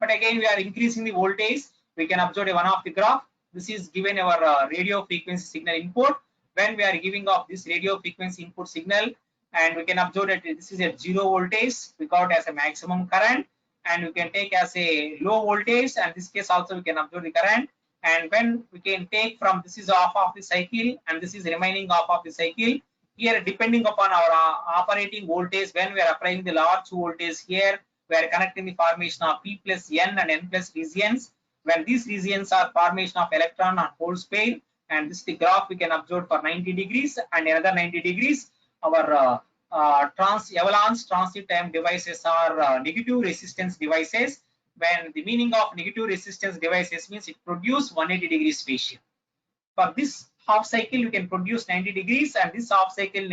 But again, we are increasing the voltage. We can observe one of the graph. This is given our radio frequency signal input. When we are giving off this radio frequency input signal, and we can observe that this is at 0 voltage, we got as a maximum current, and we can take as a low voltage, and this case also we can observe the current. And when we can take from this is off of the cycle and this is remaining off of the cycle, here depending upon our operating voltage, when we are applying the large voltage here, we are connecting the formation of p plus n and n plus regions. When these regions are formation of electron and holes pair, and this is the graph we can observe for 90 degrees and another 90 degrees. Our avalanche transit time devices are negative resistance devices. When the meaning of negative resistance devices means it produce 180 degrees phase shift. For this half cycle, you can produce 90 degrees, and this half cycle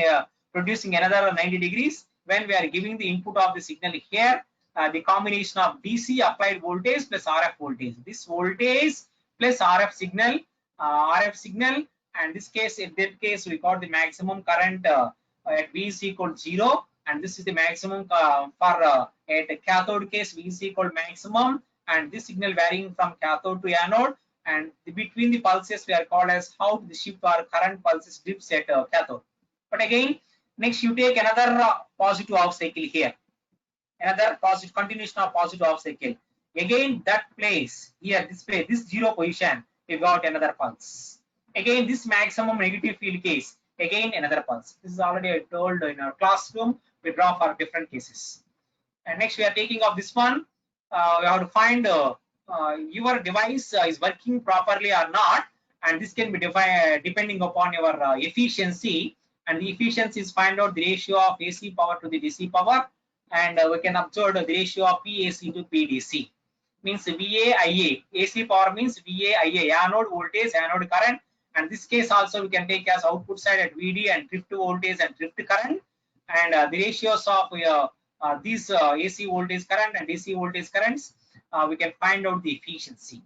producing another 90 degrees. When we are giving the input of the signal here, the combination of DC applied voltage plus RF voltage. This voltage plus RF signal, and this case, in that case, we got the maximum current at V is equal to 0, and this is the maximum for at cathode case V is equal to maximum, and this signal varying from cathode to anode, and between the pulses we are called as how the shift or current pulses dips at cathode. But again, next you take another positive half cycle here, another positive continuation of positive half cycle. Again that place here, this 0 position, we got another pulse. Again this maximum negative field case, again another pulse. This is already I told in our classroom. We draw for different cases. And next we are taking of this one. We have to find your device is working properly or not, and this can be defined depending upon your efficiency. And the efficiency is find out the ratio of AC power to the DC power, and we can observe the ratio of PAC to PDC. Means VA/IA. AC power means VA/IA, anode voltage, anode current. And this case also we can take as output side at VD and drift voltage and drift current, and the ratios of these AC voltage current and DC voltage currents, we can find out the efficiency.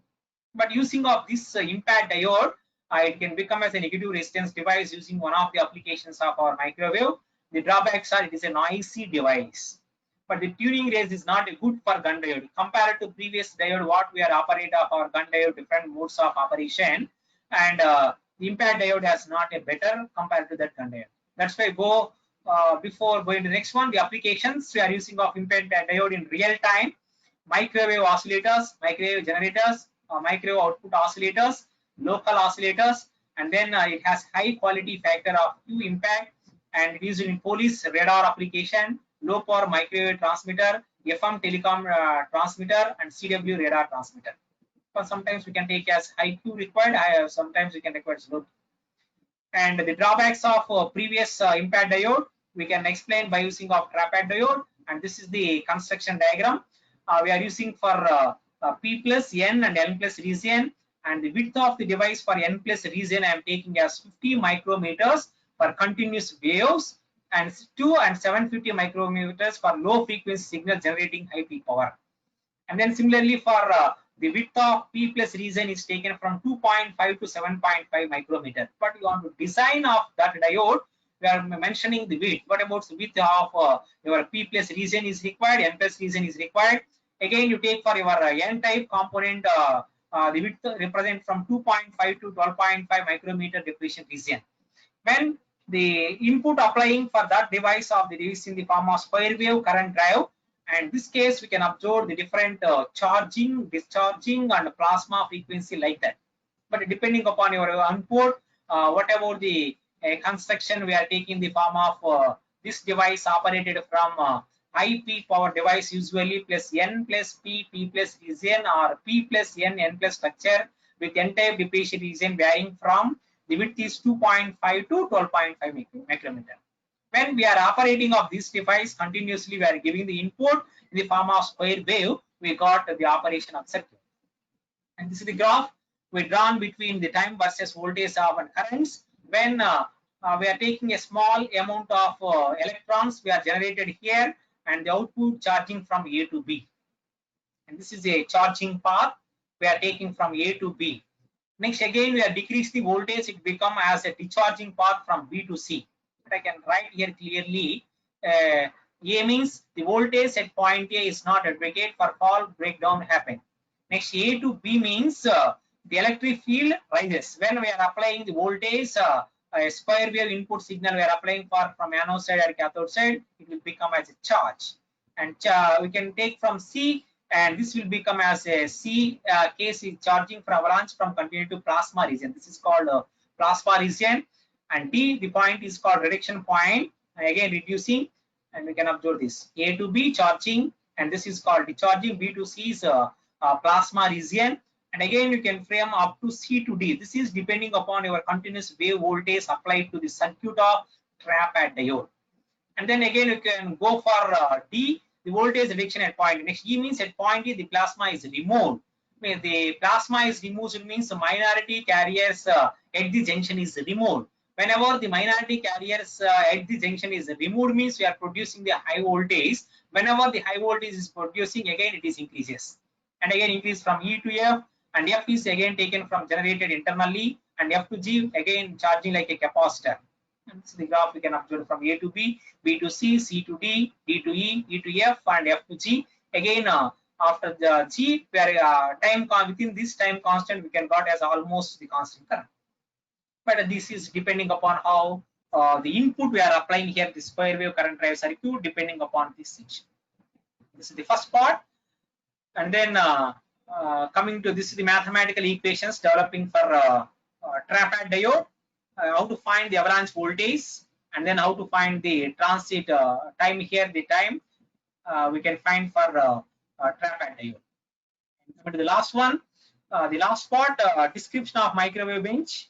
But using of this impact diode, it can become as a negative resistance device using one of the applications of our microwave. The drawbacks are it is a noisy device, but the tuning range is not good for gun diode compared to previous diode what we are operate of our gun diode, different modes of operation, and the impact diode has not a better compared to that gun diode. That's why before going to the next one, the applications we are using of impact diode in real time: microwave oscillators, microwave generators, microwave output oscillators, local oscillators, and then it has high quality factor of Q impact, and it is in police radar application, low power microwave transmitter, FM telecom transmitter, and CW radar transmitter. But sometimes we can take as high Q required, sometimes we can require low. And the drawbacks of previous impact diode we can explain by using of trapad diode, and this is the construction diagram. We are using for P plus N and N plus region, and the width of the device for N plus region I am taking as 50 micrometers for continuous waves, and 2 and 750 micrometers for low frequency signal generating high peak power. And then similarly for the width of P plus region is taken from 2.5 to 7.5 micrometer. But you want to design of that diode, we are mentioning the width. What about the width of your P plus region is required, N plus region is required. Again, you take for your N type component, the width represent from 2.5 to 12.5 micrometer depression region. When the input applying for that device of the device in the form of square wave current drive, and this case we can observe the different charging, discharging, and plasma frequency like that. But depending upon your input, what about the construction we are taking the form of this device operated from high peak power device usually plus N plus P, P plus region, or P plus N, N plus structure with N type depression region varying from the width is 2.5 to 12.5 micrometer. When we are operating of this device continuously, we are giving the input in the form of square wave, we got the operation of circuit. And this is the graph we drawn between the time versus voltage of and currents. When we are taking a small amount of electrons we are generated here, and the output charging from A to B. And this is a charging path we are taking from A to B. Next, again, we are decrease the voltage, it become as a discharging path from B to C. But I can write here clearly, A means the voltage at point A is not adequate for fault breakdown happen. Next, A to B means the electric field rises. When we are applying the voltage, a square wave input signal we are applying for from anode side or cathode side, it will become as a charge. And we can take from C, and this will become as a C case is charging for avalanche from continuum to plasma region. This is called plasma region. And D, the point is called reduction point, and again reducing, and we can observe this A to B charging, and this is called discharging. B to C is plasma region, and again you can frame up to C to D. This is depending upon your continuous wave voltage applied to the circuit of trap and diode. And then again you can go for D, the voltage reduction at point. Next, E means at point E the plasma is removed. When the plasma is removed, it means the minority carriers at the junction is removed. Whenever the minority carriers at the junction is removed, means we are producing the high voltage. Whenever the high voltage is producing, again it is increases, and again increase from E to F, and F is again taken from generated internally, and F to G again charging like a capacitor. And this is the graph we can observe from A to B, B to C, C to D, D to E, E to F, and F to G. Again, after the G, where within this time constant we can got as almost the constant current. But this is depending upon how the input we are applying here, the square wave current drive circuit, depending upon this section. This is the first part, and then coming to this is the mathematical equations developing for trap and diode. How to find the avalanche voltage, and then how to find the transit time here, the time we can find for trap and diode. Coming to the last one, the last part, description of microwave bench,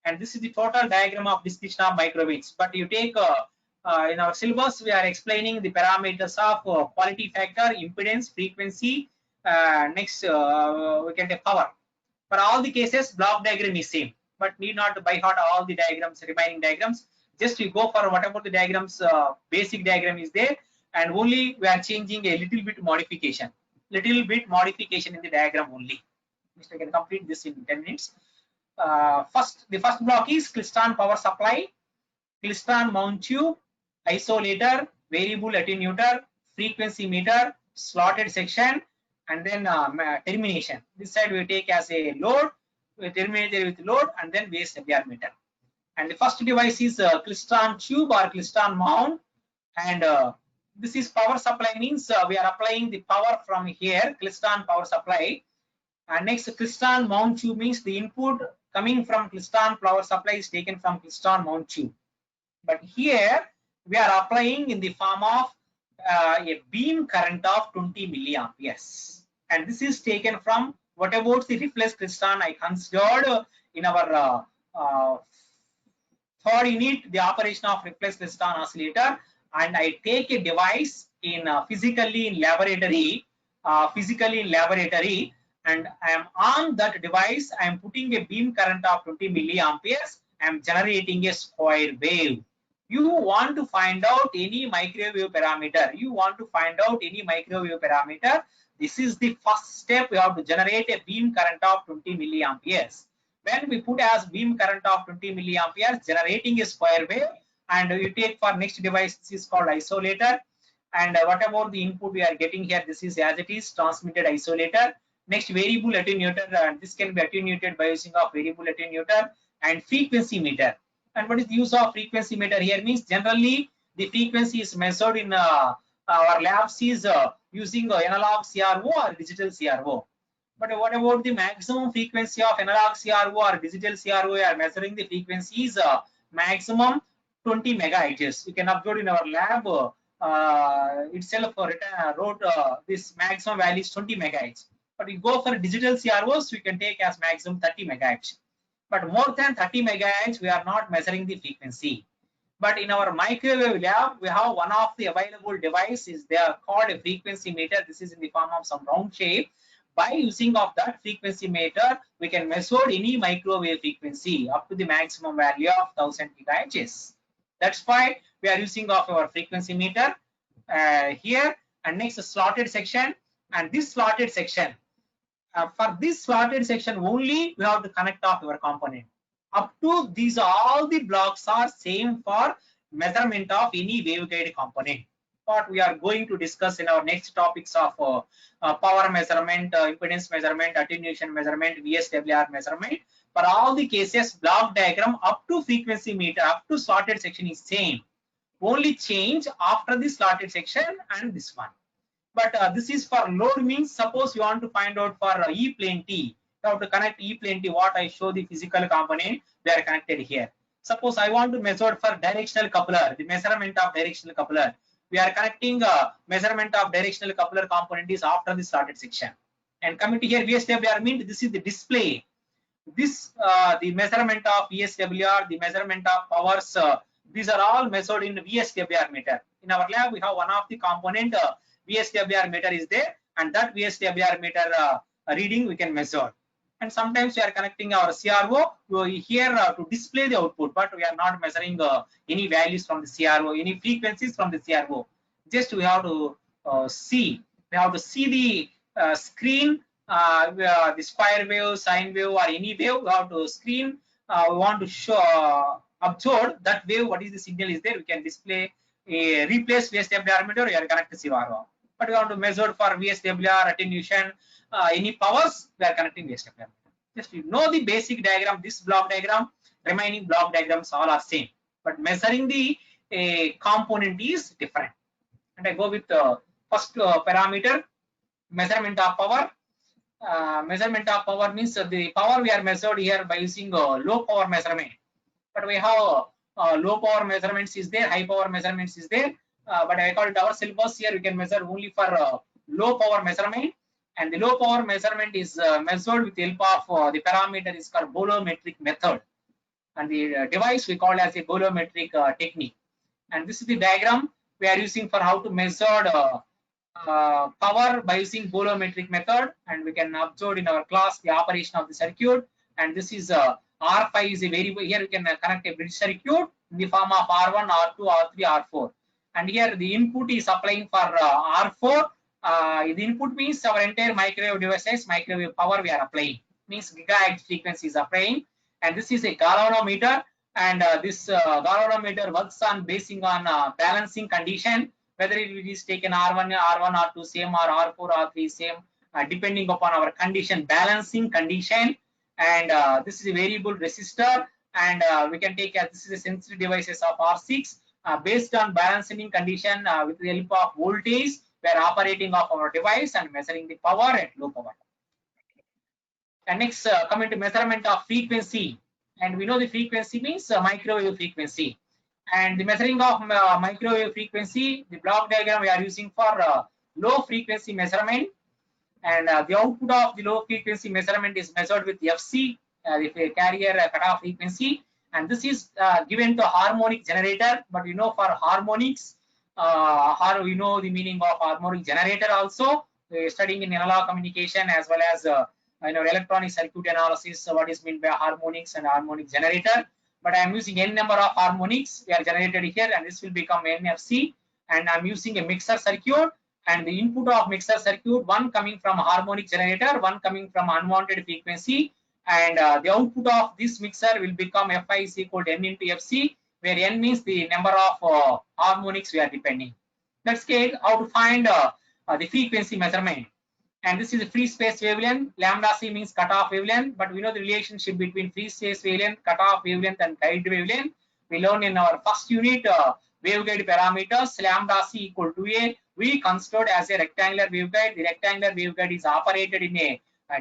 and this is the total diagram of description of microwave bench. But you take in our syllabus we are explaining the parameters of quality factor, impedance, frequency. Next we can take power. For all the cases, block diagram is same, but need not by heart all the diagrams, remaining diagrams. Just you go for whatever the diagrams, basic diagram is there, and only we are changing a little bit modification in the diagram only. I can complete this in 10 minutes. The first block is Klystron power supply, Klystron mount tube, isolator, variable attenuator, frequency meter, slotted section, and then termination. This side we take as a load, we terminate with load, and then VSWR meter. And the first device is Klystron tube or Klystron mount, and this is power supply, means we are applying the power from here, Klystron power supply. And next, Klystron mount tube means the input coming from Klystron power supply is taken from Klystron mount tube. But here we are applying in the form of a beam current of 20 milliamperes, and this is taken from what about the reflex Klystron I considered in our third unit, the operation of reflex Klystron oscillator, and I take a device in physically in laboratory, and I am on that device. I am putting a beam current of 20 milliamperes. I am generating a square wave. You want to find out any microwave parameter. This is the first step. We have to generate a beam current of 20 milliamperes. When we put as beam current of 20 milliamperes, generating a square wave, and you take for next device, this is called isolator. And what about the input we are getting here? This is as it is transmitted isolator. Next, variable attenuator, and this can be attenuated by using of variable attenuator, and frequency meter. And what is the use of frequency meter here? Means generally the frequency is measured in our labs is using analog CRO or digital CRO. But what about the maximum frequency of analog CRO or digital CRO? We are measuring the frequency is maximum 20 megahertz. You can upload in our lab itself wrote this maximum value is 20 megahertz. But you go for digital CROs, we can take as maximum 30 megahertz. But more than 30 megahertz, we are not measuring the frequency. But in our microwave lab, we have one of the available devices. They are called a frequency meter. This is in the form of some round shape. By using of that frequency meter, we can measure any microwave frequency up to the maximum value of 1000 gigahertz. That's why we are using of our frequency meter here. And next, slotted section. And this slotted section, for this slotted section only, we have to connect off your component. Up to these, all the blocks are same for measurement of any waveguide component. What we are going to discuss in our next topics of power measurement, impedance measurement, attenuation measurement, VSWR measurement. For all the cases, block diagram up to frequency meter, up to slotted section is same. Only change after the slotted section and this one. But this is for load means, suppose you want to find out for E plane T, you have to connect E plane T, what I show the physical component, they are connected here. Suppose I want to measure for directional coupler, the measurement of directional coupler. We are connecting measurement of directional coupler component is after the slotted section. And coming to here, VSWR means this is the display. This the measurement of VSWR, the measurement of powers, these are all measured in VSWR meter. In our lab, we have one of the component VSWR meter is there, and that VSWR meter reading we can measure. And sometimes we are connecting our CRO here to display the output, but we are not measuring any values from the CRO, any frequencies from the CRO. Just we have to see. We have to see the screen, the square wave, sine wave, or any wave. We have to screen. We want to show observe that wave. What is the signal is there? We can display. Replace VSWR meter. We are connect to CRO. But we want to measure for VSWR attenuation, any powers, we are connecting VSWR. Just you know the basic diagram, this block diagram, remaining block diagrams all are same. But measuring the component is different. And I go with the first parameter, measurement of power. Measurement of power means the power we are measured here by using low power measurement. But we have low power measurements is there, high power measurements is there. But I call it our syllabus here. We can measure only for low power measurement, and the low power measurement is measured with the help of the parameter is called bolometric method, and the device we call as a bolometric technique. And this is the diagram we are using for how to measure power by using bolometric method, and we can observe in our class the operation of the circuit. And this is R5 is a variable. Here we can connect a bridge circuit in the form of R1, R2, R3, R4. And here the input is applying for R4. The input means our entire microwave devices, microwave power we are applying. Means gigahertz frequency is applying. And this is a galvanometer. And this galvanometer works on basing on balancing condition. Whether it is taken R1, R2 same or R4, R3 same, depending upon our condition, balancing condition. And this is a variable resistor. And we can take this is a sensitive devices of R6. Based on balancing condition with the help of voltage, we are operating of our device and measuring the power at low power. And next, coming to measurement of frequency. And we know the frequency means microwave frequency. And the measuring of microwave frequency, the block diagram we are using for low frequency measurement. And the output of the low frequency measurement is measured with FC, the carrier cutoff frequency. And this is given to harmonic generator, but you know for harmonics, we know the meaning of harmonic generator also. We're studying in analog communication as well as electronic circuit analysis. What is meant by harmonics and harmonic generator? But I am using n number of harmonics. They are generated here, and this will become NFC. And I'm using a mixer circuit, and the input of mixer circuit, one coming from harmonic generator, one coming from unwanted frequency. And the output of this mixer will become Fi is equal to N into Fc, where N means the number of harmonics we are depending. Let's get how to find the frequency measurement. And this is a free space wavelength. Lambda C means cutoff wavelength, but we know the relationship between free space wavelength, cutoff wavelength, and guide wavelength. We learned in our first unit waveguide parameters. Lambda C equal to A. We considered as a rectangular waveguide. The rectangular waveguide is operated in a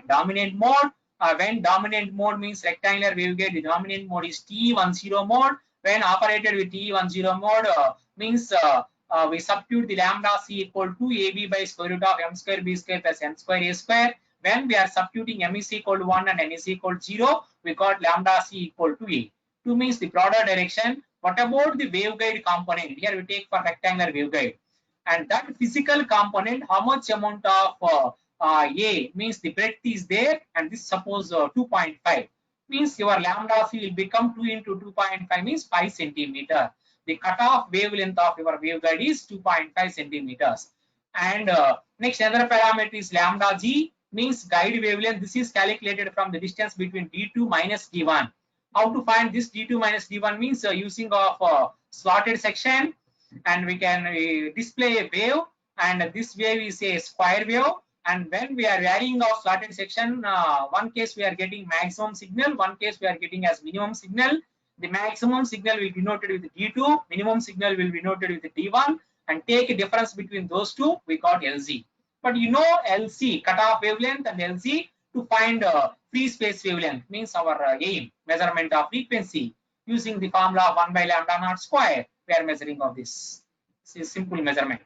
dominant mode. When dominant mode means rectangular waveguide, the dominant mode is TE10 mode. When operated with TE10 mode means we substitute the lambda C equal to AB by square root of M square B square plus N square A square. When we are substituting M is equal to 1 and N is equal to 0, we got lambda C equal to A. 2 means the broader direction. What about the waveguide component? Here we take for rectangular waveguide. And that physical component, how much amount of A means the breadth is there, and this suppose 2.5 means your lambda c will become 2 into 2.5 means 5 centimeter. The cutoff wavelength of your waveguide is 2.5 centimeters. And next another parameter is lambda g means guide wavelength. This is calculated from the distance between D2 minus D1. How to find this D2 minus D1 means using of slotted section, and we can display a wave, and this wave is a square wave. And when we are varying of slotted section, one case we are getting maximum signal, one case we are getting as minimum signal. The maximum signal will be noted with D2, minimum signal will be noted with D1, and take a difference between those two, we got LZ. But you know LC, cutoff wavelength, and LZ to find free space wavelength means our aim, measurement of frequency using the formula of 1 by lambda naught square. We are measuring of this. This is simple measurement.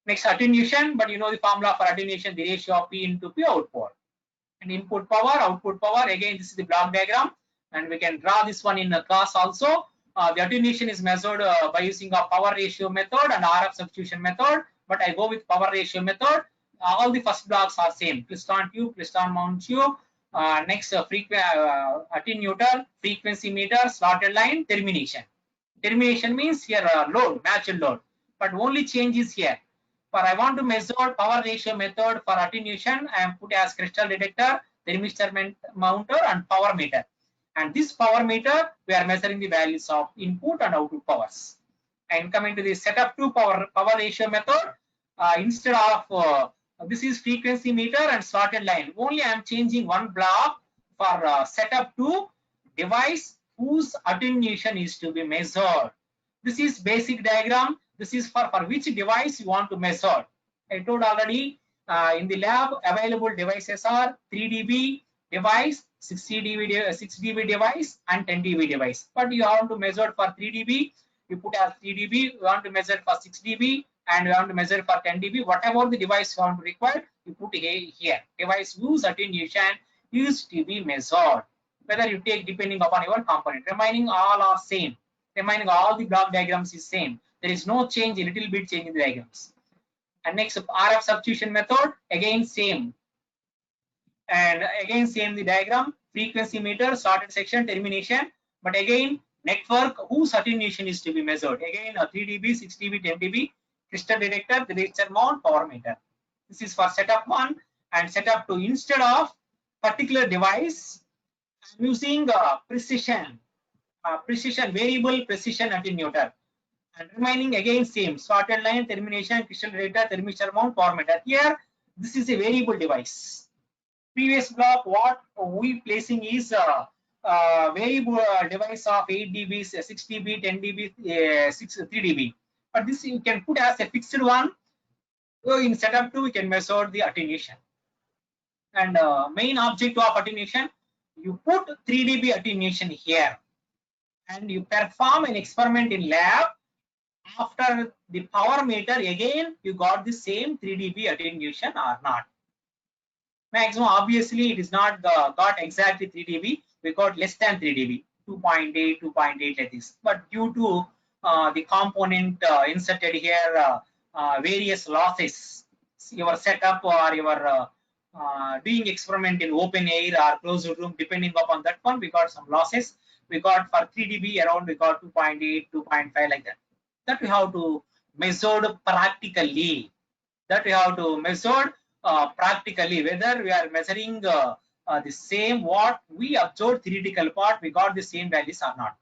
Next, attenuation, but you know the formula for attenuation, the ratio of P into P output. And input power, output power, again this is the block diagram, and we can draw this one in a class also. The attenuation is measured by using a power ratio method and RF substitution method, but I go with power ratio method. All the first blocks are same, Klystron tube, Klystron mount tube. Next, attenuator, frequency meter, slotted line, termination. Termination means here load, matched load, but only change is here. For I want to measure power ratio method for attenuation, I am put as crystal detector, thermistor mounter, and power meter. And this power meter, we are measuring the values of input and output powers. And coming to the setup to power ratio method, instead of this is frequency meter and slotted line. Only I am changing one block for setup to device whose attenuation is to be measured. This is basic diagram. This is for which device you want to measure. I told already in the lab available devices are 3 dB device, 6 dB device, and 10 dB device. But you want to measure for 3 dB, you put as 3 dB. You want to measure for 6 dB, and you want to measure for 10 dB. Whatever the device you want to require, you put here. Device whose attenuation is to be measured. Whether you take depending upon your component. Remaining all are same. Remaining all the block diagrams is same. There is no change, a little bit change in the diagrams. And next, RF substitution method, again same. And again same the diagram, frequency meter, slotted section, termination. But again, network whose attenuation is to be measured. Again, 3 dB, 6 dB, 10 dB, crystal detector, the resistor mount, power meter. This is for setup 1, and setup 2. Instead of particular device, I'm using precision variable precision attenuator. And remaining again same, slotted line, termination, crystal detector, thermistor mount, power meter. Here, this is a variable device. Previous block, what we placing is variable device of 8 dB, 6 dB, 10 dB, 3 dB. But this you can put as a fixed one. So in setup 2, we can measure the attenuation. And main objective of attenuation, you put 3 dB attenuation here, and you perform an experiment in lab. After the power meter, again you got the same 3 dB attenuation or not. Maximum, obviously it is not got exactly 3 dB, we got less than 3 dB, 2.8, 2.8 like this. But due to the component inserted here, various losses, your setup or your doing experiment in open air or closed room, depending upon that one, we got some losses. We got for 3 dB around, we got 2.8, 2.5 like that. That we have to measure practically. That we have to measure practically, whether we are measuring the same what we observed theoretical part, we got the same values or not.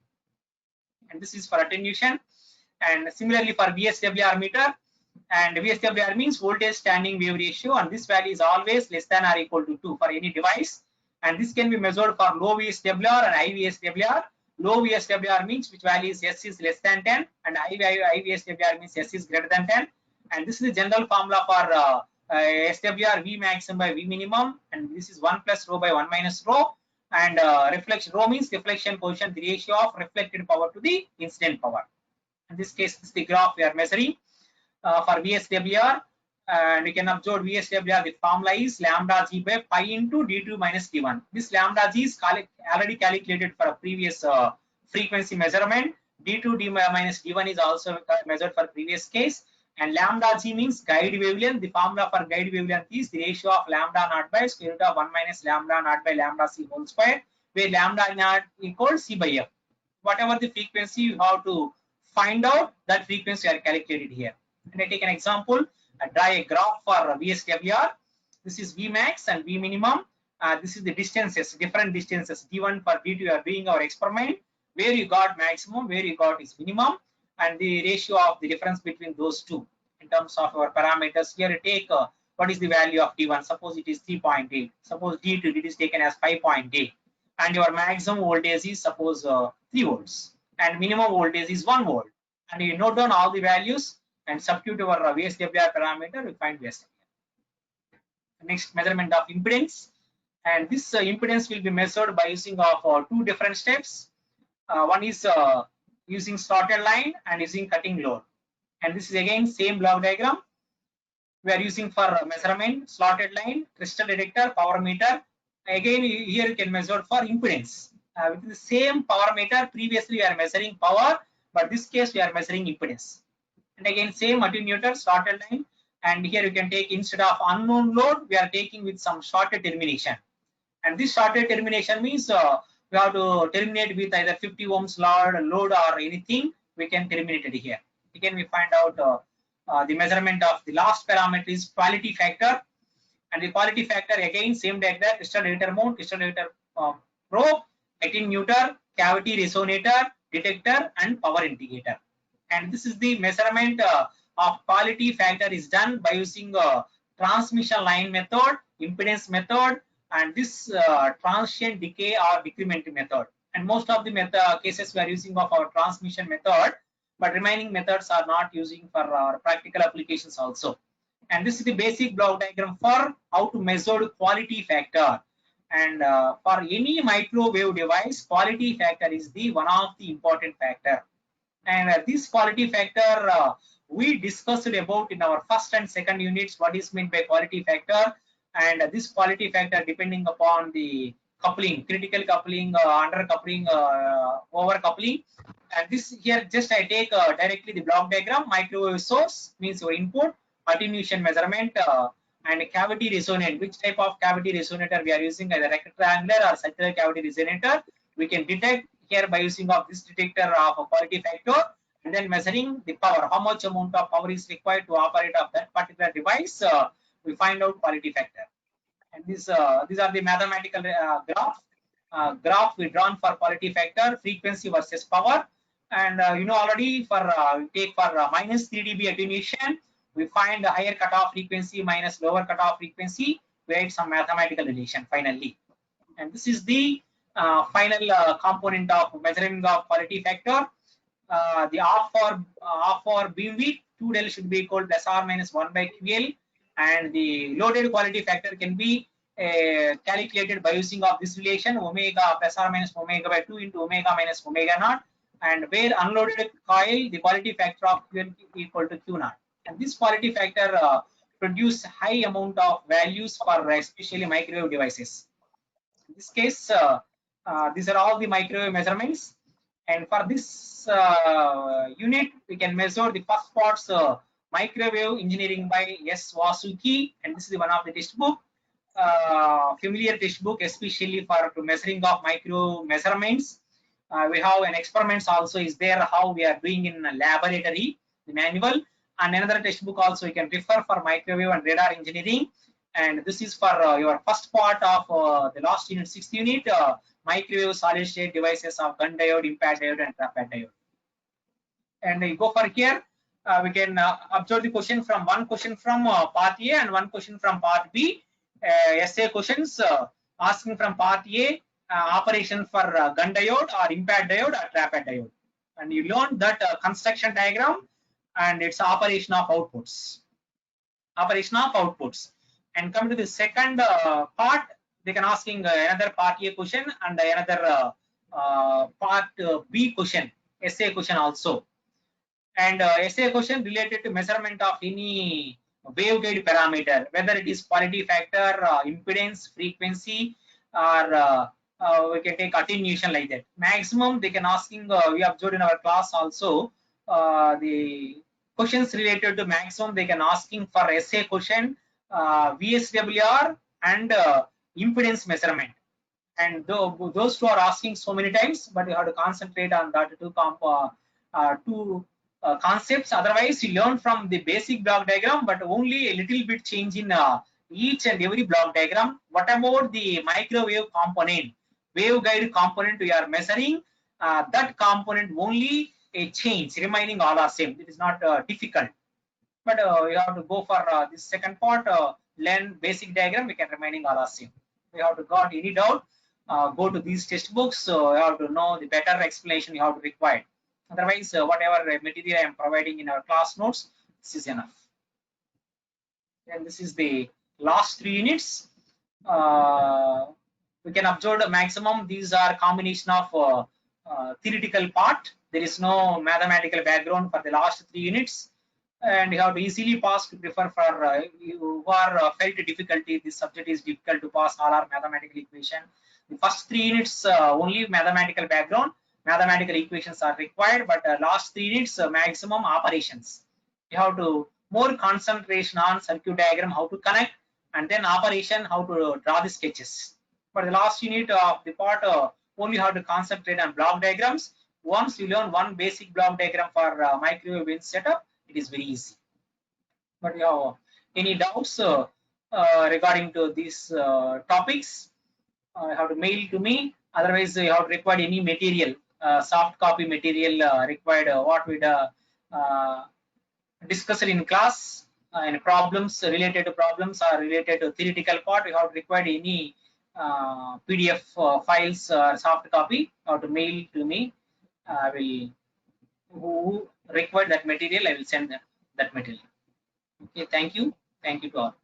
And this is for attenuation. And similarly for VSWR meter, and VSWR means voltage standing wave ratio, and this value is always less than or equal to 2 for any device. And this can be measured for low VSWR and high VSWR. Low VSWR means which value is S is less than 10, and high VSWR means S is greater than 10. And this is the general formula for SWR, V maximum by V minimum, and this is 1 plus rho by 1 minus rho. And reflection, rho means reflection coefficient, the ratio of reflected power to the incident power. In this case, this is the graph we are measuring for VSWR. And we can observe VSWR, the formula is lambda g by pi into d2 minus d1. This lambda g is already calculated for a previous frequency measurement. D2 minus d1 is also measured for previous case. And lambda g means guide wavelength. The formula for guide wavelength is the ratio of lambda naught by square root of 1 minus lambda naught by lambda c whole square, where lambda naught equals c by f. Whatever the frequency, you have to find out that frequency are calculated here. And I take an example. I draw a graph for VSWR. This is Vmax and V minimum. This is the distances, different distances. D1 for D2, you are doing our experiment. Where you got maximum, where you got is minimum, and the ratio of the difference between those two in terms of our parameters. Here you take what is the value of D1. Suppose it is 3.8. Suppose D2, it is taken as 5.8. And your maximum voltage is suppose 3 volts. And minimum voltage is 1 volt. And you note down all the values and substitute our VSWR parameter, we find VSWR. Next, measurement of impedance. And this impedance will be measured by using of two different steps. One is using slotted line and using cutting load. And this is again same block diagram. We are using for measurement, slotted line, crystal detector, power meter. Again, here you can measure for impedance. With the same power meter, previously we are measuring power, but this case we are measuring impedance. And again, same attenuator, slotted line. And here you can take, instead of unknown load, we are taking with some shorted termination. And this shorted termination means we have to terminate with either 50 ohms load or anything. We can terminate it here. Again, we find out the measurement of the last parameter is quality factor. And the quality factor, again, same like that, crystal detector mount, crystal detector probe, attenuator, cavity resonator, detector, and power indicator. And this is the measurement of quality factor is done by using transmission line method, impedance method, and this transient decay or decrement method. And most of the cases we are using of our transmission method, but remaining methods are not using for our practical applications also. And this is the basic block diagram for how to measure quality factor. And for any microwave device, quality factor is the one of the important factor. And this quality factor we discussed about in our first and second units, what is meant by quality factor. And this quality factor depending upon the coupling, critical coupling, under coupling, over coupling. And this here just I take directly the block diagram. Microwave source means your input, attenuation measurement, and cavity resonant. Which type of cavity resonator we are using, either rectangular or circular cavity resonator. We can detect here by using of this detector of a quality factor, and then measuring the power, how much amount of power is required to operate of that particular device. We find out quality factor. And these are the mathematical graph we drawn for quality factor, frequency versus power. And you know already for take for minus 3 dB attenuation, we find the higher cutoff frequency minus lower cutoff frequency. We write some mathematical relation finally. And this is the final component of measuring of quality factor. The R for beamwidth, 2del should be equal plus or minus 1 by QL. And the loaded quality factor can be calculated by using of this relation, omega plus or minus omega by 2 into omega minus omega naught. And where unloaded coil, the quality factor of QL equal to Q naught. And this quality factor produce high amount of values for especially microwave devices. In this case, these are all the microwave measurements. And for this unit, we can measure the first parts microwave engineering by S. Wasuki, and this is one of the textbook, familiar textbook, especially for measuring of micro measurements. We have an experiments also is there, how we are doing in a laboratory, the manual, and another textbook also you can refer for microwave and radar engineering. And this is for your first part of the last unit, 6th unit, microwave solid state devices of gun diode, impact diode, and trapette diode. And you go for here, we can observe the question from one question from part A and one question from part B. Essay questions asking from part A, operation for gun diode or impact diode or trapette diode. And you learn that construction diagram and its operation of outputs. Operation of outputs. And come to the second part, they can asking another part A question and another part B question, essay question also. And essay question related to measurement of any waveguide parameter, whether it is quality factor, impedance, frequency, or we can take attenuation like that. Maximum they can asking, we observed in our class also, the questions related to maximum, they can asking for essay question, VSWR and impedance measurement. And those two are asking so many times, but you have to concentrate on that two concepts. Otherwise, you learn from the basic block diagram, but only a little bit change in each and every block diagram. What about the microwave component, waveguide component we are measuring? That component only a change, remaining all are same. It is not difficult, but you have to go for this second part. Learn basic diagram, we can remaining all are same. You have to got any doubt, go to these textbooks. So you have to know the better explanation you have to require. Otherwise, whatever material I am providing in our class notes, this is enough. And this is the last 3 units. We can observe the maximum. These are combination of theoretical part. There is no mathematical background for the last 3 units. And you have to easily pass to prefer for you who are felt difficulty. This subject is difficult to pass all our mathematical equation. The first 3 units only mathematical background, mathematical equations are required, but last 3 units maximum operations. You have to more concentration on circuit diagram, how to connect, and then operation, how to draw the sketches. But the last unit of the part only have to concentrate on block diagrams. Once you learn one basic block diagram for microwave bench setup, it is very easy. But you have any doubts regarding to these topics, you have to mail to me. Otherwise, you have required any material, soft copy material required, what we discussed in class, and problems related to problems or related to theoretical part. You have required any PDF files or soft copy, or to mail to me. I will, who require that material, I will send that material. Okay, thank you to all.